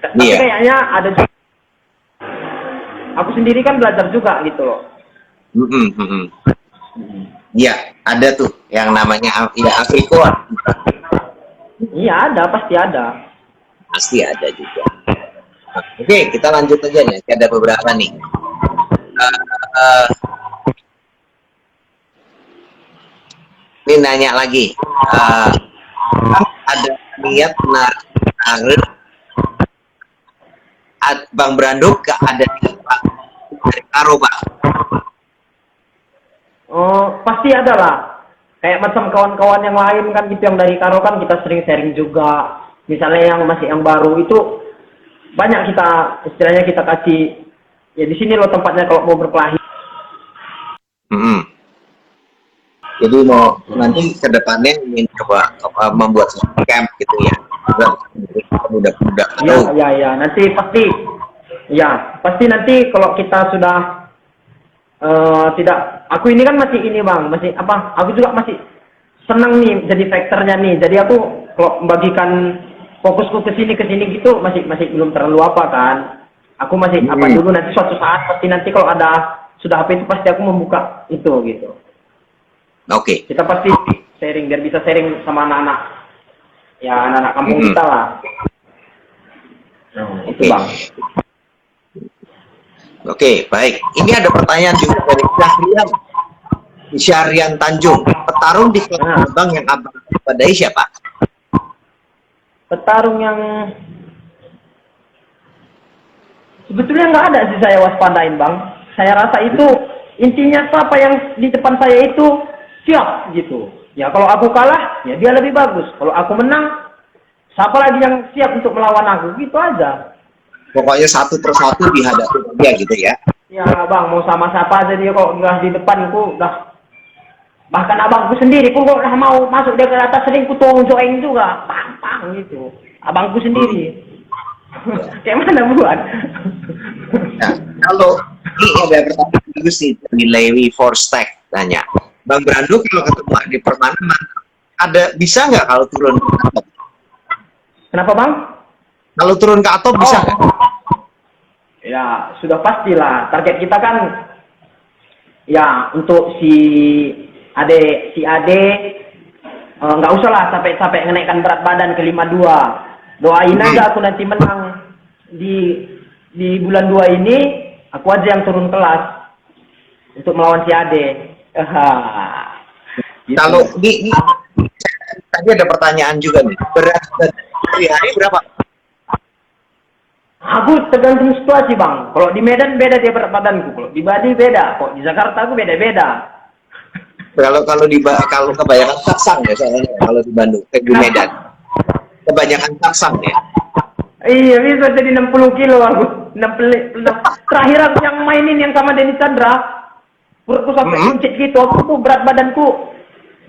Tapi Iya. kayaknya ada juga. Aku sendiri kan belajar juga gitu loh. Iya, ada tuh yang namanya ya Afriko. Iya ada, pasti ada. Pasti ada juga. Oke, kita lanjut aja nih. Ada beberapa nih. Ini nanya lagi. Ada niat narik Bang Branduk gak ada niat Pak dari Karo, Pak? Oh, pasti ada lah. Kayak macam kawan-kawan yang lain kan gitu yang dari Karo kan kita sering sharing juga. Misalnya yang masih yang baru itu banyak kita istilahnya kita kasih ya di sini loh tempatnya kalau mau berkelahi. Jadi mau nanti ke depannya ingin coba membuat camp gitu ya. Mudah-mudah. Ya, nanti pasti nanti kalau kita sudah tidak, aku ini kan masih ini bang, masih apa? Aku juga masih senang nih jadi faktornya nih. Jadi aku kalau membagikan fokusku ke sini gitu masih belum terlalu apa kan. Aku masih apa dulu nanti suatu saat pasti nanti kalau ada sudah apa itu pasti aku membuka itu gitu. Oke. Kita pasti sharing biar bisa sharing sama anak-anak ya anak-anak kampung kita lah. Itu bang. Oke, baik. Ini ada pertanyaan juga dari Syahrian Tanjung. Petarung di klub abang yang abang padai siapa? Petarung yang sebetulnya nggak ada sih saya waspadain bang. Saya rasa itu intinya siapa yang di depan saya itu siap gitu. Ya kalau aku kalah ya dia lebih bagus. Kalau aku menang siapa lagi yang siap untuk melawan aku gitu aja. Pokoknya satu persatu dihadapi dia gitu ya. Ya bang mau sama siapa aja dia kok udah di depanku udah. Bahkan abangku sendiri pun kok udah mau masuk dia ke atas sering ku tonjokin juga. Pang gitu. Abangku sendiri. Kayak mana buat? Nah, kalau ini ada pertanyaan bagus nih dari Lewi Forstek tanya, Bang Brando kalau ketemu di permainan ada bisa nggak kalau turun ke atop? Kenapa bang? Kalau turun ke atop bisa nggak? Ya sudah pastilah. Target kita kan ya untuk si Ade nggak usah lah sampai menaikkan berat badan ke 52. Doain aja aku nanti menang di bulan 2 ini, aku aja yang turun kelas untuk melawan si Ade. Gitu. Kalau ini tadi ada pertanyaan juga nih, berat hari berapa? Aku tergantung situasi bang. Kalau di Medan beda dia berat badanku, kalau di Bali beda, kok di Jakarta aku beda-beda. Kalau kebanyakan saksang ya soalnya kalau di Bandung, di Medan kebanyakan saksang ya. Iya bisa jadi 60 kilo aku. 60. Terakhir aku yang mainin yang sama Denny Chandra, perutku sampai kuncit gitu. Aku tuh berat badanku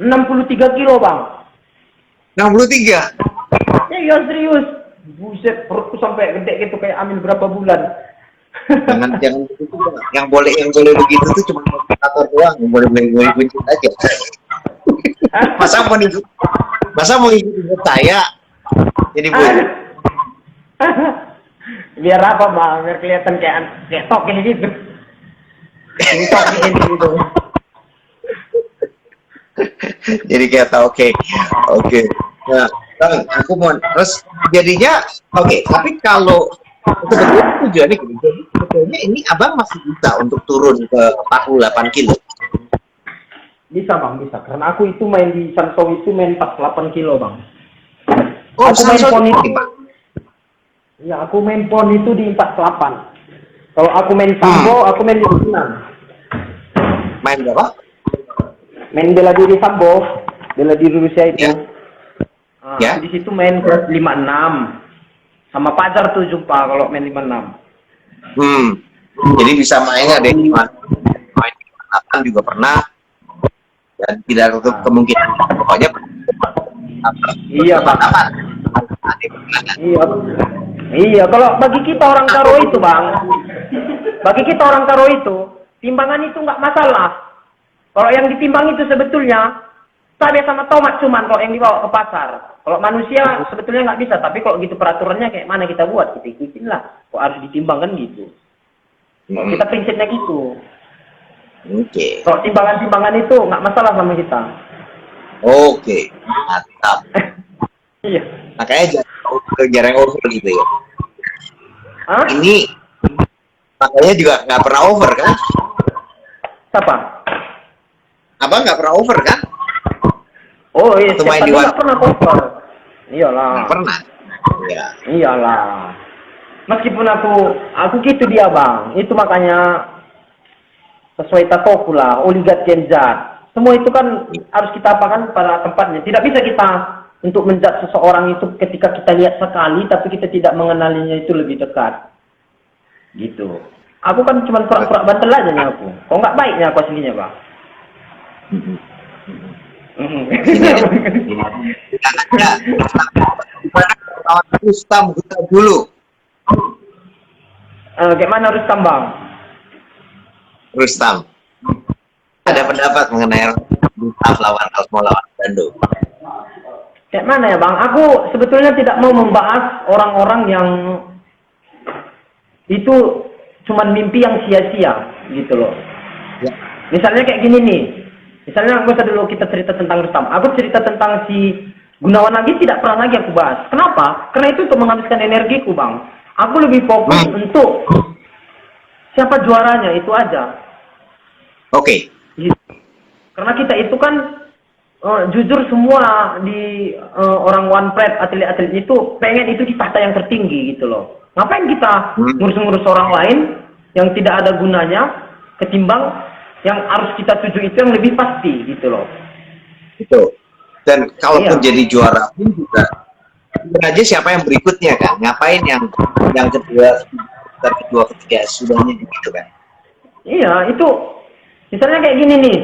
63 kilo bang. 63? Iya serius. Buset perutku sampai gede gitu kayak hamil berapa bulan. Jangan begitu, yang boleh begitu tuh cuma motivator doang, yang boleh buncit aja. masa mau ikut saya jadi Biar apa bang? Biar kelihatan kayak toke gitu. TikTok gitu. Jadi kata oke. Nah, Bang, aku mau terus jadinya oke. Tapi kalau sebetulnya tujuannya gini, jadi sebetulnya ini abang masih bisa untuk turun ke 48 kilo. Bisa bang, bisa. Karena aku itu main di Samsung itu main 48 kilo bang. Oh, Aku main Samsung pon itu, ini, Bang. ya aku main pon itu di 48. Kalau aku main sambo, aku main di 6. Main berapa? Main bela diri sambo, bela diri Rusia itu. Ya. Ya. Aku di situ main ke 56. Sama pacar tuh jumpa kalau main 56. Jadi bisa main ada yang main di Manhattan juga pernah dan tidak tertutup kemungkinan pokoknya Iya bang. Iya. Iya, kalau bagi kita orang Karo itu bang, bagi kita orang Karo itu, timbangan itu nggak masalah. Kalau yang ditimbang itu sebetulnya cabai sama tomat cuman kalau yang dibawa ke pasar. Kalau manusia sebetulnya nggak bisa, tapi kalau gitu peraturannya kayak mana kita buat, kita ikutin lah. Kok harus ditimbang kan gitu. Kalau kita prinsipnya gitu. Oke. Kalau timbangan-timbangan itu nggak masalah sama kita. Oke, mantap. Iya. Makanya jarang over gitu ya. Hah? Ini makanya juga nggak pernah over kan? Siapa? Abang nggak pernah over kan? Oh iya, Waktu main tadi di nggak pernah cover. Iyalah. Nggak pernah. Ya. Iyalah. Meskipun aku gitu dia bang. Itu makanya sesuai tatoku lah, oligat genzat. Semua itu kan harus kita apakan pada tempatnya. Tidak bisa kita untuk menjat seseorang itu ketika kita lihat sekali, tapi kita tidak mengenalinya itu lebih dekat. Gitu. Aku kan cuma pura-pura bantel aja nih aku. Kok nggak baiknya aku aslinya bang? Ya. Gimana kawan Rustam kita dulu? Gimana harus tambang? Rustam. Ada pendapat mengenai Rustam lawan Osmo lawan Bandung? Kayak mana ya bang? Aku sebetulnya tidak mau membahas orang-orang yang itu cuman mimpi yang sia-sia gitu loh. Ya. Misalnya kayak gini nih. Misalnya nggak usah dulu kita cerita tentang Rustam. Aku cerita tentang si Gunawan lagi tidak pernah lagi aku bahas. Kenapa? Karena itu untuk menghabiskan energiku bang. Aku lebih fokus untuk siapa juaranya itu aja. Oke. Karena kita itu kan jujur semua di orang One Pride atlet-atlet itu pengen itu di tahta yang tertinggi gitu loh. Ngapain kita ngurus-ngurus orang lain yang tidak ada gunanya ketimbang yang harus kita tuju itu yang lebih pasti gitu loh. Itu. Dan kalaupun Iya. jadi juara pun juga aja siapa yang berikutnya kan? Ngapain yang kedua, dan kedua ketiga sudahnya gitu kan? Iya, itu misalnya kayak gini nih.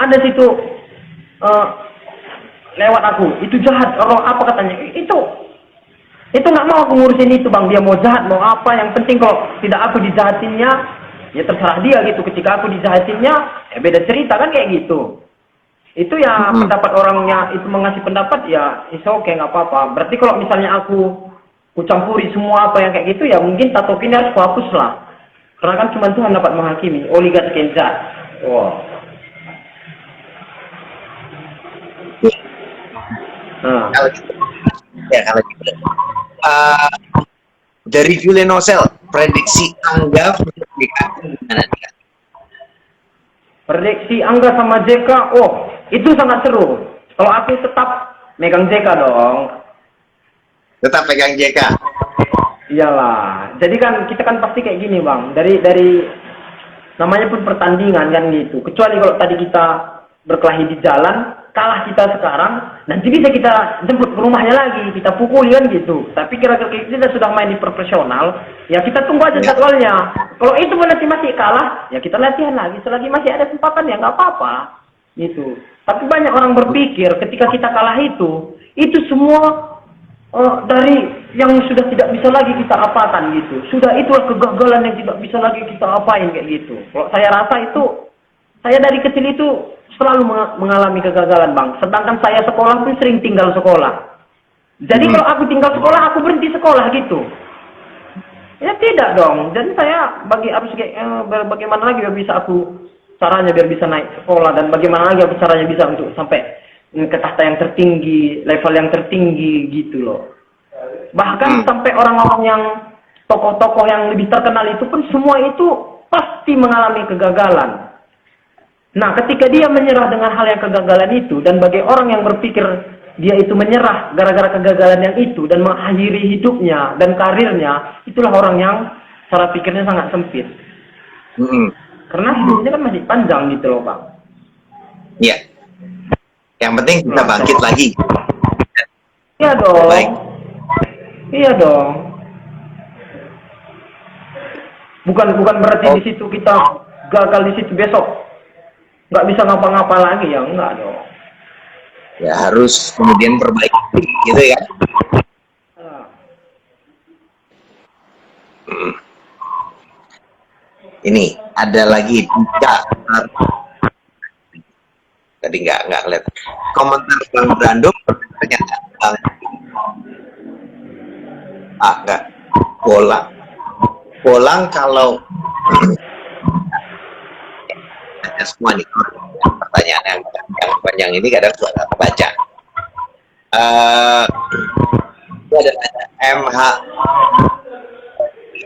Ada situ lewat aku, itu jahat orang apa katanya? Itu nggak mau aku ngurusin itu bang. Dia mau jahat mau apa? Yang penting kalau tidak aku dijahatinnya, ya terserah dia gitu. Ketika aku dijahatinnya, ya beda cerita kan kayak gitu. Itu ya pendapat orangnya itu mengasih pendapat ya, oke nggak apa-apa. Berarti kalau misalnya aku campuri semua apa yang kayak gitu ya mungkin tato ini harus fokus lah. Karena kan cuma Tuhan dapat menghakimi. Oligat Kenzat. Wow. Nah. Kalau gitu, ya kalau gitu. Dari Julian Nosel, prediksi Angga gimana nih? Prediksi Angga sama JK, oh itu sangat seru. Kalau aku tetap megang JK dong. Tetap pegang JK. Iyalah. Jadi kan kita kan pasti kayak gini bang. Dari namanya pun pertandingan kan gitu. Kecuali kalau tadi kita berkelahi di jalan, kalah kita sekarang, nanti bisa kita jemput ke rumahnya lagi, kita pukul kan gitu. Tapi kira-kira kita sudah main di profesional, ya kita tunggu aja jadwalnya. Kalau itu nanti masih kalah, ya kita latihan lagi. Selagi masih ada kesempatan ya nggak apa-apa, gitu. Tapi banyak orang berpikir ketika kita kalah itu semua dari yang sudah tidak bisa lagi kita apakan gitu. Sudah itulah kegagalan yang tidak bisa lagi kita apain kayak gitu. Kalau saya rasa itu, saya dari kecil itu selalu mengalami kegagalan bang. Sedangkan saya sekolah pun sering tinggal sekolah. Jadi kalau aku tinggal sekolah, aku berhenti sekolah gitu. Ya tidak dong. Dan saya bagaimana lagi biar bisa aku caranya biar bisa naik sekolah, dan bagaimana lagi aku caranya bisa untuk sampai ke tahta yang tertinggi, level yang tertinggi gitu loh. Bahkan sampai orang-orang yang tokoh-tokoh yang lebih terkenal itu pun semua itu pasti mengalami kegagalan. Nah, ketika dia menyerah dengan hal yang kegagalan itu, dan bagi orang yang berpikir dia itu menyerah gara-gara kegagalan yang itu dan mengakhiri hidupnya dan karirnya, itulah orang yang cara pikirnya sangat sempit. Karena hidupnya kan masih panjang gitu loh, Bang. Iya. Yang penting kita bangkit lagi. Iya dong. Baik. Iya dong. Bukan berarti di situ kita gagal di situ besok nggak bisa ngapa-ngapa lagi, ya enggak dong. Ya harus kemudian perbaiki gitu ya. Ini ada lagi tadi nggak lihat komentar Bang Brando ternyata nggak Bolang kalau ada semua nih pertanyaan yang panjang ini kadang suka kebaca. Itu ada MH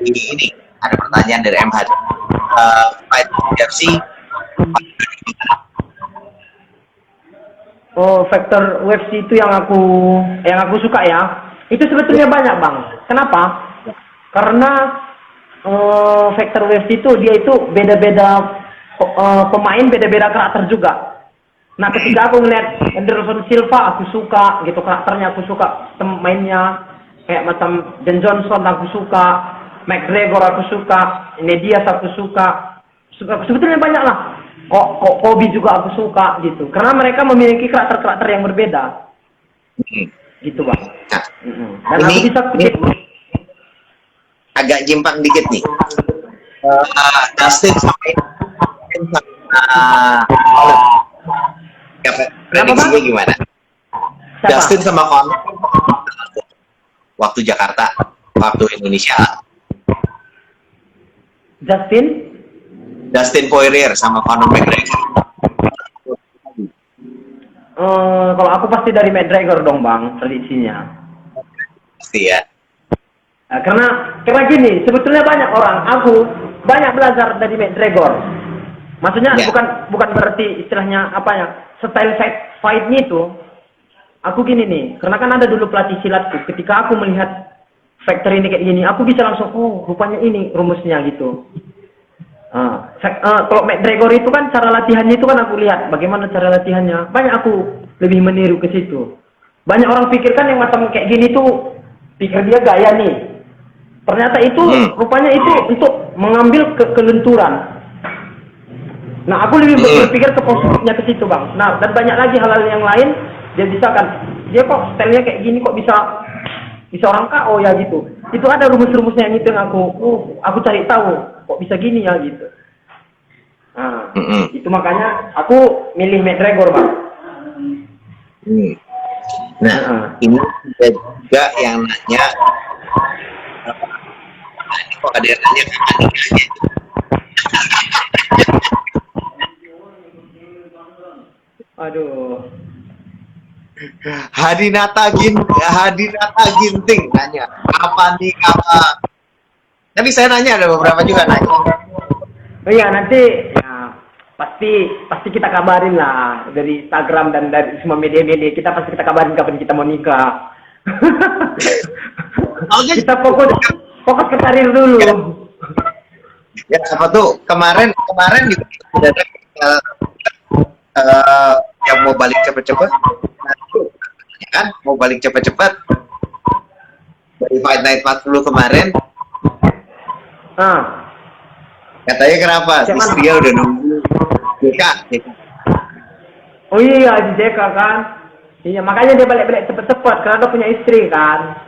ini ada pertanyaan dari MH. Fight UFC. Oh, faktor UFC itu yang aku suka ya. Itu sebetulnya banyak, Bang. Kenapa? Karena faktor UFC itu dia itu beda-beda pemain, beda-beda karakter juga. Nah, ketika aku ngeliat Anderson Silva, aku suka gitu karakternya, aku suka mainnya kayak macam Dan Johnson, aku suka McGregor, aku suka Diaz, aku suka sebetulnya banyak lah. Kok Kobe juga aku suka gitu, karena mereka memiliki karakter-karakter yang berbeda. Gitu, Bang. Dan aku bisa agak jimpang dikit nih. Dustin sampai prediksinya gimana? Siapa? Dustin sama Conor waktu Jakarta, waktu Indonesia. Dustin Poirier sama Conor McGregor. Kalau aku pasti dari McGregor dong, Bang, prediksinya. Pasti ya. Nah, karena gini, sebetulnya aku banyak belajar dari McGregor. Maksudnya bukan berarti istilahnya apa ya, style fight-nya itu. Aku gini nih, karena kan ada dulu pelatih silatku. Ketika aku melihat factor ini kayak gini, aku bisa langsung, rupanya ini rumusnya gitu. Kalau McGregor itu kan cara latihannya itu kan aku lihat bagaimana cara latihannya. Banyak aku lebih meniru ke situ. Banyak orang pikirkan yang macam kayak gini tuh pikir dia gaya nih. Ternyata itu rupanya itu untuk mengambil kelenturan. Nah, aku lebih berpikir ke positifnya ke situ, Bang. Nah, dan banyak lagi hal-hal yang lain dia bisa kan. Dia kok stylenya kayak gini kok bisa orang KO ya gitu. Itu ada rumus-rumusnya yang itu yang aku cari tahu kok bisa gini ya gitu. Nah, itu makanya aku milih McGregor, Bang. Nah, ini juga yang nanya, ini kok ada yang nanya Aduh. Hadinata Ginting nanya, apa? Tapi saya nanya ada beberapa juga nanya. Oh iya, nanti ya pasti kita kabarin lah dari Instagram dan dari semua media-media kita, pasti kita kabarin kapan kita mau nikah. Kita fokus ke karir dulu. Ya, apa tuh kemarin juga sudah ada yang mau balik cepet-cepet, kan mau balik cepet-cepet dari Fight Night 40 kemarin. Katanya kenapa? Istrinya udah nunggu JK. Oh iya, di JK kan. Iya, makanya dia balik-balik cepet-cepet karena dia punya istri kan.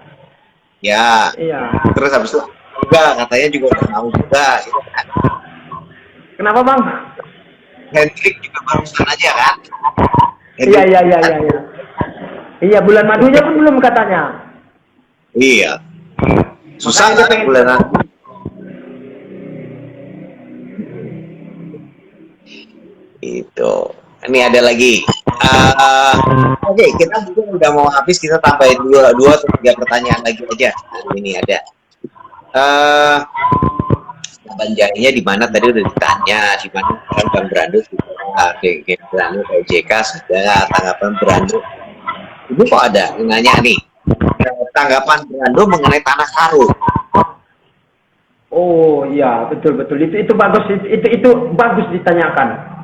Ya. Iya. Terus habis itu katanya juga udah mau juga gitu kan. Kenapa, Bang? Hendrik juga barusan aja kan. Iya. Iya, bulan madunya pun belum katanya. Iya. Susah kan bulan gitu. Ini ada lagi. Oke, kita mungkin udah mau habis, kita tambahin dua atau tiga pertanyaan lagi aja. Ini ada. Banjarnya di mana tadi udah ditanya, di mana kan Bang Brando juga, kayak Brando kayak JK sudah tanggapan Brando. Ini kok ada yang nanya nih, tanggapan Brando mengenai tanah karo. Oh iya, betul betul, itu bagus, itu bagus ditanyakan.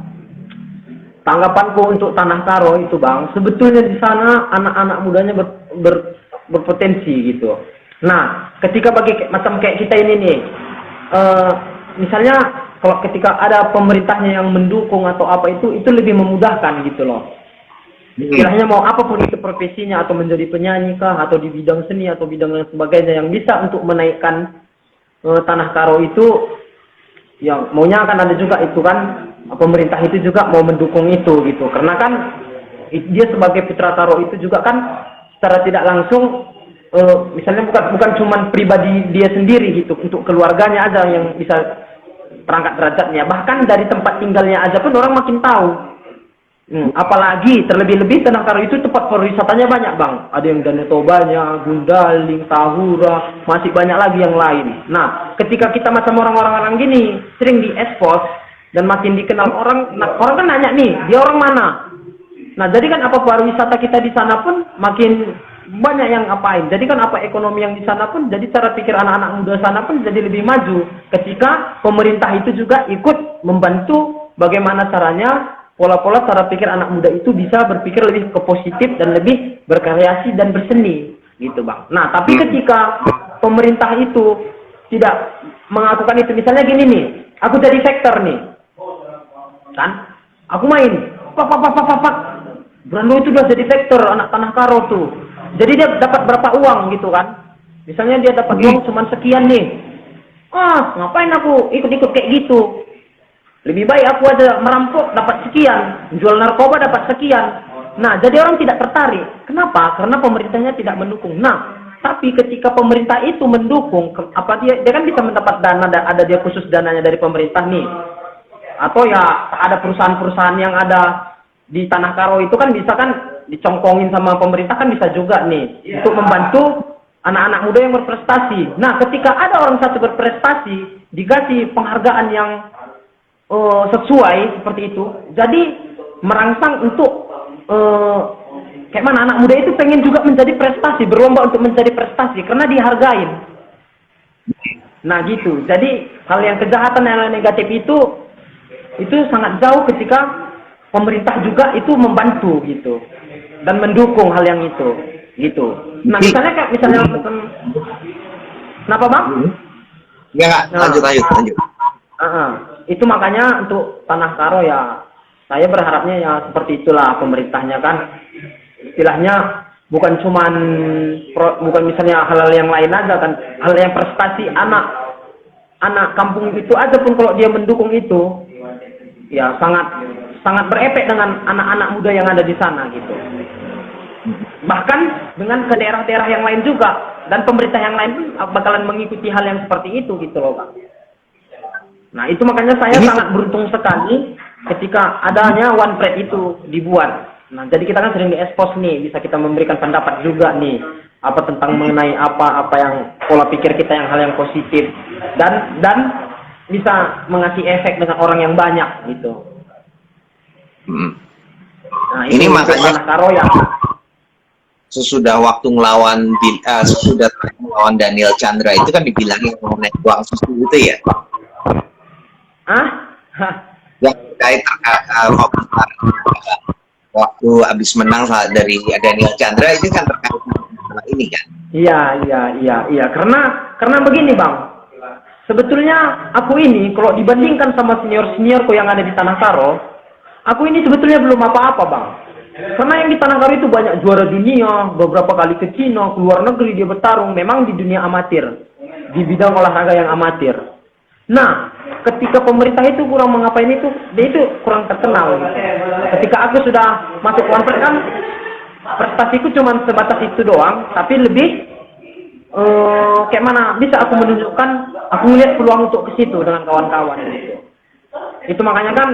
Tanggapanku untuk tanah karo itu bang, sebetulnya di sana anak-anak mudanya berpotensi gitu. Nah, ketika macam kayak kita ini nih, misalnya kalau ketika ada pemerintahnya yang mendukung atau apa itu lebih memudahkan gitu loh. Istilahnya mau apapun itu profesinya, atau menjadi penyanyi kah, atau di bidang seni atau bidang yang sebagainya yang bisa untuk menaikkan tanah karo itu, yang maunya akan ada juga itu kan, pemerintah itu juga mau mendukung itu gitu, karena kan dia sebagai putra karo itu juga kan secara tidak langsung misalnya bukan cuman pribadi dia sendiri gitu, untuk keluarganya aja yang bisa perangkat derajatnya, bahkan dari tempat tinggalnya aja pun orang makin tahu. Apalagi terlebih-lebih tanah karo itu tempat pariwisatanya banyak bang, ada yang Danau Tobanya, Gundaling, Tahura, masih banyak lagi yang lain. Nah, ketika kita macam orang-orang gini sering diekspos dan makin dikenal orang, nah, orang kan nanya nih, dia orang mana? Nah, jadi kan apa pariwisata kita di sana pun makin banyak yang apain. Jadi kan apa ekonomi yang di sana pun, jadi cara pikir anak-anak muda sana pun jadi lebih maju. Ketika pemerintah itu juga ikut membantu bagaimana caranya, pola-pola cara pikir anak muda itu bisa berpikir lebih ke positif dan lebih berkreasi dan berseni gitu bang. Nah, tapi ketika pemerintah itu tidak mengakukan itu, misalnya gini nih, aku jadi sektor nih kan, aku main pak Brando itu udah jadi sektor anak tanah karo tuh, jadi dia dapat berapa uang gitu kan, misalnya dia dapat uang cuma sekian nih, ngapain aku ikut-ikut kayak gitu, lebih baik aku aja merampok dapat sekian, jual narkoba dapat sekian. Nah, jadi orang tidak tertarik. Kenapa? Karena pemerintahnya tidak mendukung. Nah, tapi ketika pemerintah itu mendukung, apa dia kan bisa mendapat dana, ada dia khusus dananya dari pemerintah nih. Atau ya ada perusahaan-perusahaan yang ada di tanah karo itu kan bisa kan dicongkongin sama pemerintah, kan bisa juga nih untuk membantu anak-anak muda yang berprestasi. Nah, ketika ada orang satu berprestasi dikasih penghargaan yang sesuai seperti itu, jadi merangsang untuk kayak mana anak muda itu pengen juga menjadi prestasi, berlomba untuk menjadi prestasi karena dihargain. Nah gitu, jadi hal yang kejahatan, hal yang negatif itu sangat jauh ketika pemerintah juga itu membantu gitu dan mendukung hal yang itu gitu. Nah, misalnya kayak kenapa bang? Ya, lanjut. Itu makanya untuk tanah karo ya saya berharapnya ya seperti itulah pemerintahnya kan, istilahnya bukan misalnya hal-hal yang lain aja kan, hal yang prestasi anak kampung itu aja pun kalau dia mendukung itu ya sangat berefek dengan anak-anak muda yang ada di sana gitu, bahkan dengan ke daerah-daerah yang lain juga, dan pemerintah yang lain pun bakalan mengikuti hal yang seperti itu gitu loh Pak. Nah, itu makanya saya sangat beruntung sekali ketika adanya One Pride itu dibuat. Nah, jadi kita kan sering diekspos nih, bisa kita memberikan pendapat juga nih, apa tentang mengenai apa yang pola pikir kita yang hal yang positif, dan bisa mengasih efek dengan orang yang banyak gitu. Nah, ini makanya karo ya. Sesudah waktu ngelawan Daniel Chandra itu kan dibilangin mengenai uang susu itu ya. Yang terkait komentar waktu habis menang dari Daniel Chandra itu kan terkait masalah ini kan. Iya. Karena begini bang. Sebetulnya aku ini kalau dibandingkan sama seniorku yang ada di Tanah Karo, aku ini sebetulnya belum apa-apa bang. Karena yang di Tanah Karo itu banyak juara dunia, beberapa kali ke Cina, ke luar negeri dia bertarung, memang di dunia amatir, di bidang olahraga yang amatir. Nah, ketika pemerintah itu kurang mengapain itu, dia itu kurang terkenal. Gitu. Ketika aku sudah masuk One Pride kan, prestasiku cuma sebatas itu doang, tapi lebih kayak mana bisa aku menunjukkan, aku melihat peluang untuk ke situ dengan kawan-kawan gitu. Itu makanya kan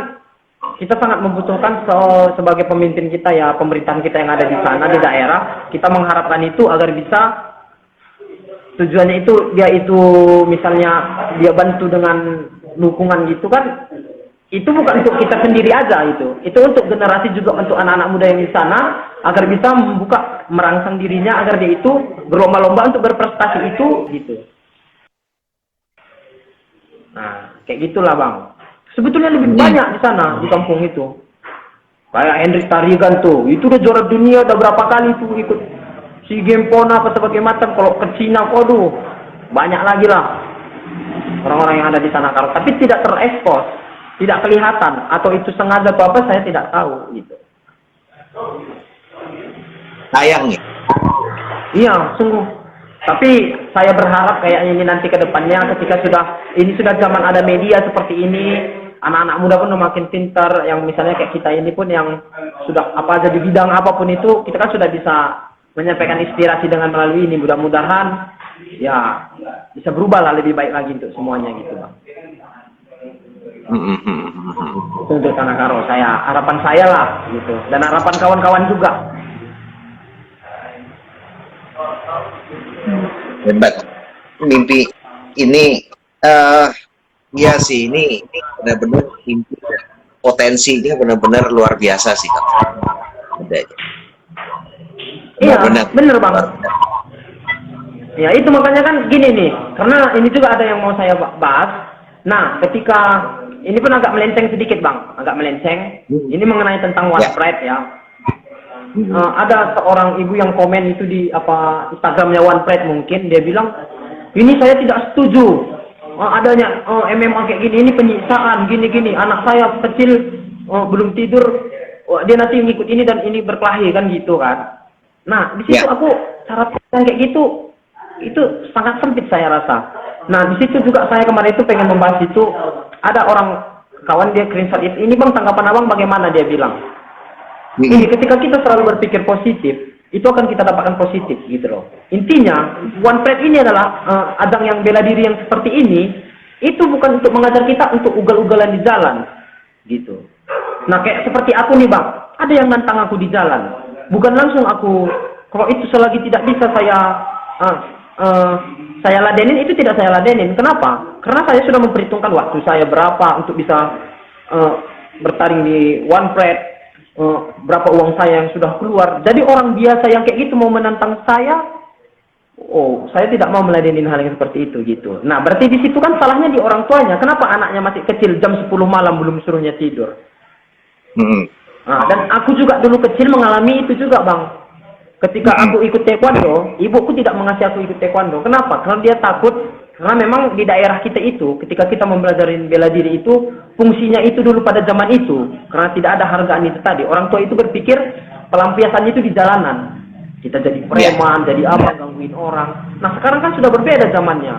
kita sangat membutuhkan sebagai pemimpin kita ya, pemerintahan kita yang ada di sana di daerah, kita mengharapkan itu agar bisa tujuannya itu dia itu misalnya dia bantu dengan dukungan gitu kan, itu bukan untuk kita sendiri aja, itu untuk generasi juga, untuk anak-anak muda yang di sana agar bisa membuka merangsang dirinya agar dia itu berlomba-lomba untuk berprestasi itu gitu. Nah kayak gitulah bang, sebetulnya lebih banyak di sana di kampung itu, kayak Hendrik Tarigan tuh, itu udah juara dunia udah berapa kali tuh ikut si game pon apa sebagainya macam. Kalau ke Cina, waduh, banyak lagi lah orang-orang yang ada di sana Karo, tapi tidak terekspos, tidak kelihatan, atau itu sengaja atau apa saya tidak tahu gitu. Sayang ya. Iya, sungguh. Tapi saya berharap kayak ini nanti ke depannya ketika ini sudah zaman ada media seperti ini, anak-anak muda pun makin pintar, yang misalnya kayak kita ini pun yang sudah apa aja di bidang apapun itu, kita kan sudah bisa menyampaikan inspirasi dengan melalui ini. Mudah-mudahan ya bisa berubah lah lebih baik lagi untuk semuanya gitu bang. Itu untuk Tanah Karo, harapan saya lah gitu, dan harapan kawan-kawan juga. Hebat. Mimpi ini ya sih, ini benar-benar mimpi dan potensinya benar-benar luar biasa sih Kak. Iya, bener bang. Ya itu makanya kan gini nih, karena ini juga ada yang mau saya bahas. Nah, ketika ini pun agak melenceng sedikit bang, agak melenceng. Ini mengenai tentang OnePride ya. Ada seorang ibu yang komen itu di Instagramnya OnePride, mungkin dia bilang ini saya tidak setuju adanya MMA kayak gini, ini penyiksaan gini-gini, anak saya kecil belum tidur, dia nanti ngikut ini dan ini berkelahi kan gitu kan. Nah di situ aku cara pandang kayak gitu itu sangat sempit saya rasa. Nah di situ juga saya kemarin itu pengen membahas itu, ada orang kawan dia screenshot itu, ini bang tanggapan abang bagaimana, dia bilang ini ketika kita selalu berpikir positif, itu akan kita dapatkan positif gitu loh. Intinya, OnePride ini adalah ajang yang bela diri yang seperti ini, itu bukan untuk mengajar kita untuk ugal-ugalan di jalan, gitu. Nah kayak seperti aku nih bang, ada yang nantang aku di jalan, bukan langsung aku, kalau itu selagi tidak bisa saya ladenin, itu tidak saya ladenin. Kenapa? Karena saya sudah memperhitungkan waktu saya berapa untuk bisa bertaring di OnePride, berapa uang saya yang sudah keluar. Jadi orang biasa yang kayak gitu mau menantang saya, saya tidak mau meladenin hal yang seperti itu gitu. Nah berarti di situ kan salahnya di orang tuanya. Kenapa anaknya masih kecil jam 10 malam belum suruhnya tidur? Nah, dan aku juga dulu kecil mengalami itu juga bang. Ketika aku ikut taekwondo, ibuku tidak mengasih aku ikut taekwondo. Kenapa? Karena dia takut. Karena memang di daerah kita itu, ketika kita mempelajari bela diri itu, fungsinya itu dulu pada zaman itu, karena tidak ada hargaan itu tadi. Orang tua itu berpikir pelampiasannya itu di jalanan. Kita jadi preman, jadi apa, gangguin orang. Nah sekarang kan sudah berbeda zamannya.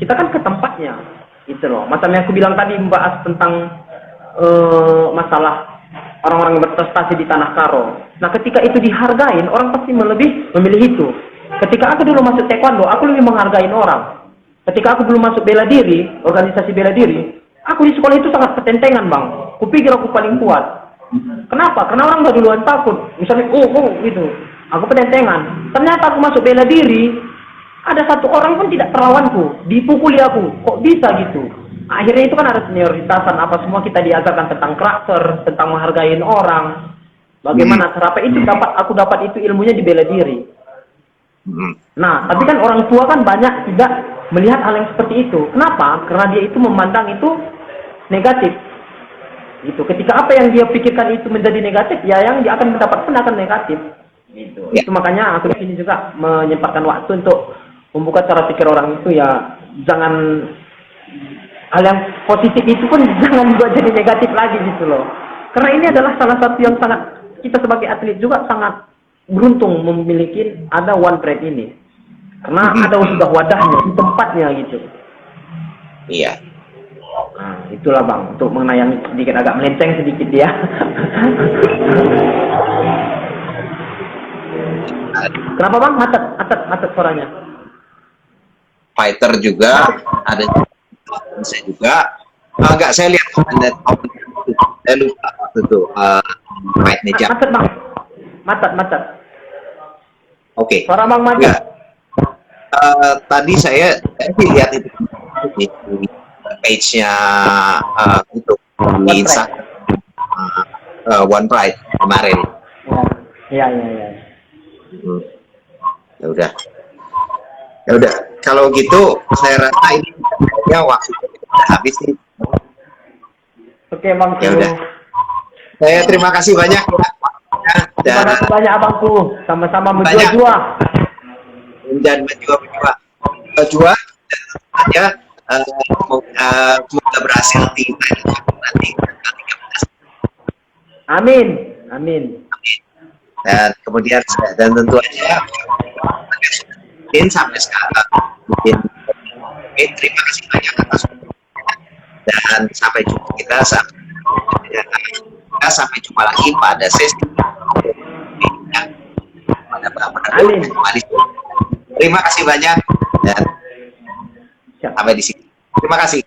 Kita kan ke tempatnya, gitu loh. Macam yang aku bilang tadi, membahas tentang masalah orang-orang yang berprestasi di Tanah Karo. Nah ketika itu dihargain, orang pasti memilih itu. Ketika aku dulu masuk taekwondo, aku lebih menghargain orang. Ketika aku belum masuk bela diri, organisasi bela diri, aku di sekolah itu sangat ketentengan bang. Kupikir aku paling kuat. Kenapa? Karena orang udah duluan takut. Misalnya, gitu. Aku ketentengan. Ternyata aku masuk bela diri, ada satu orang pun tidak terlawanku, dipukuli aku. Kok bisa gitu? Akhirnya itu kan ada senioritasan, apa semua kita diajarkan tentang karakter, tentang menghargai orang. Bagaimana cara itu aku dapat itu ilmunya di bela diri. Nah, tapi kan orang tua kan banyak tidak melihat hal yang seperti itu. Kenapa? Karena dia itu memandang itu negatif. Gitu. Ketika apa yang dia pikirkan itu menjadi negatif, ya yang dia akan mendapat pun akan negatif. Gitu. Itu makanya aku di sini juga menyempatkan waktu untuk membuka cara pikir orang itu, ya jangan hal yang positif itu pun jangan buat jadi negatif lagi gitu loh. Karena ini adalah salah satu yang sangat, kita sebagai atlet juga sangat beruntung memiliki ada OnePride ini. Karena ada sudah wadahnya, di tempatnya gitu. Iya. Nah, itulah bang, untuk mengenai yang sedikit agak melenceng sedikit dia. Kenapa bang? Macet suaranya. Fighter juga ada, saya juga. Enggak, saya lihat komen, saya lupa waktu itu fight-nya jam. Macet bang. Macet. Oke. Suara bang macet. Enggak. Tadi saya sih lihat itu di page-nya itu di One Instagram One Pride kemarin. Iya. Hmm. Ya udah. Kalau gitu saya rasa ini ya waktu udah habis nih. Oke bang. Ya udah. Saya terima kasih banyak ya. Terima Dan kasih banyak abangku. Sama-sama banyak. menjua-jua. Dan menjua dan ya semoga berhasil di nanti. Amin. Dan kemudian dan tentu aja mungkin sampai sekarang mungkin terima kasih banyak atas dan sampai jumpa sampai jumpa lagi pada sesi Amin. terima kasih banyak dan sampai di sini terima kasih.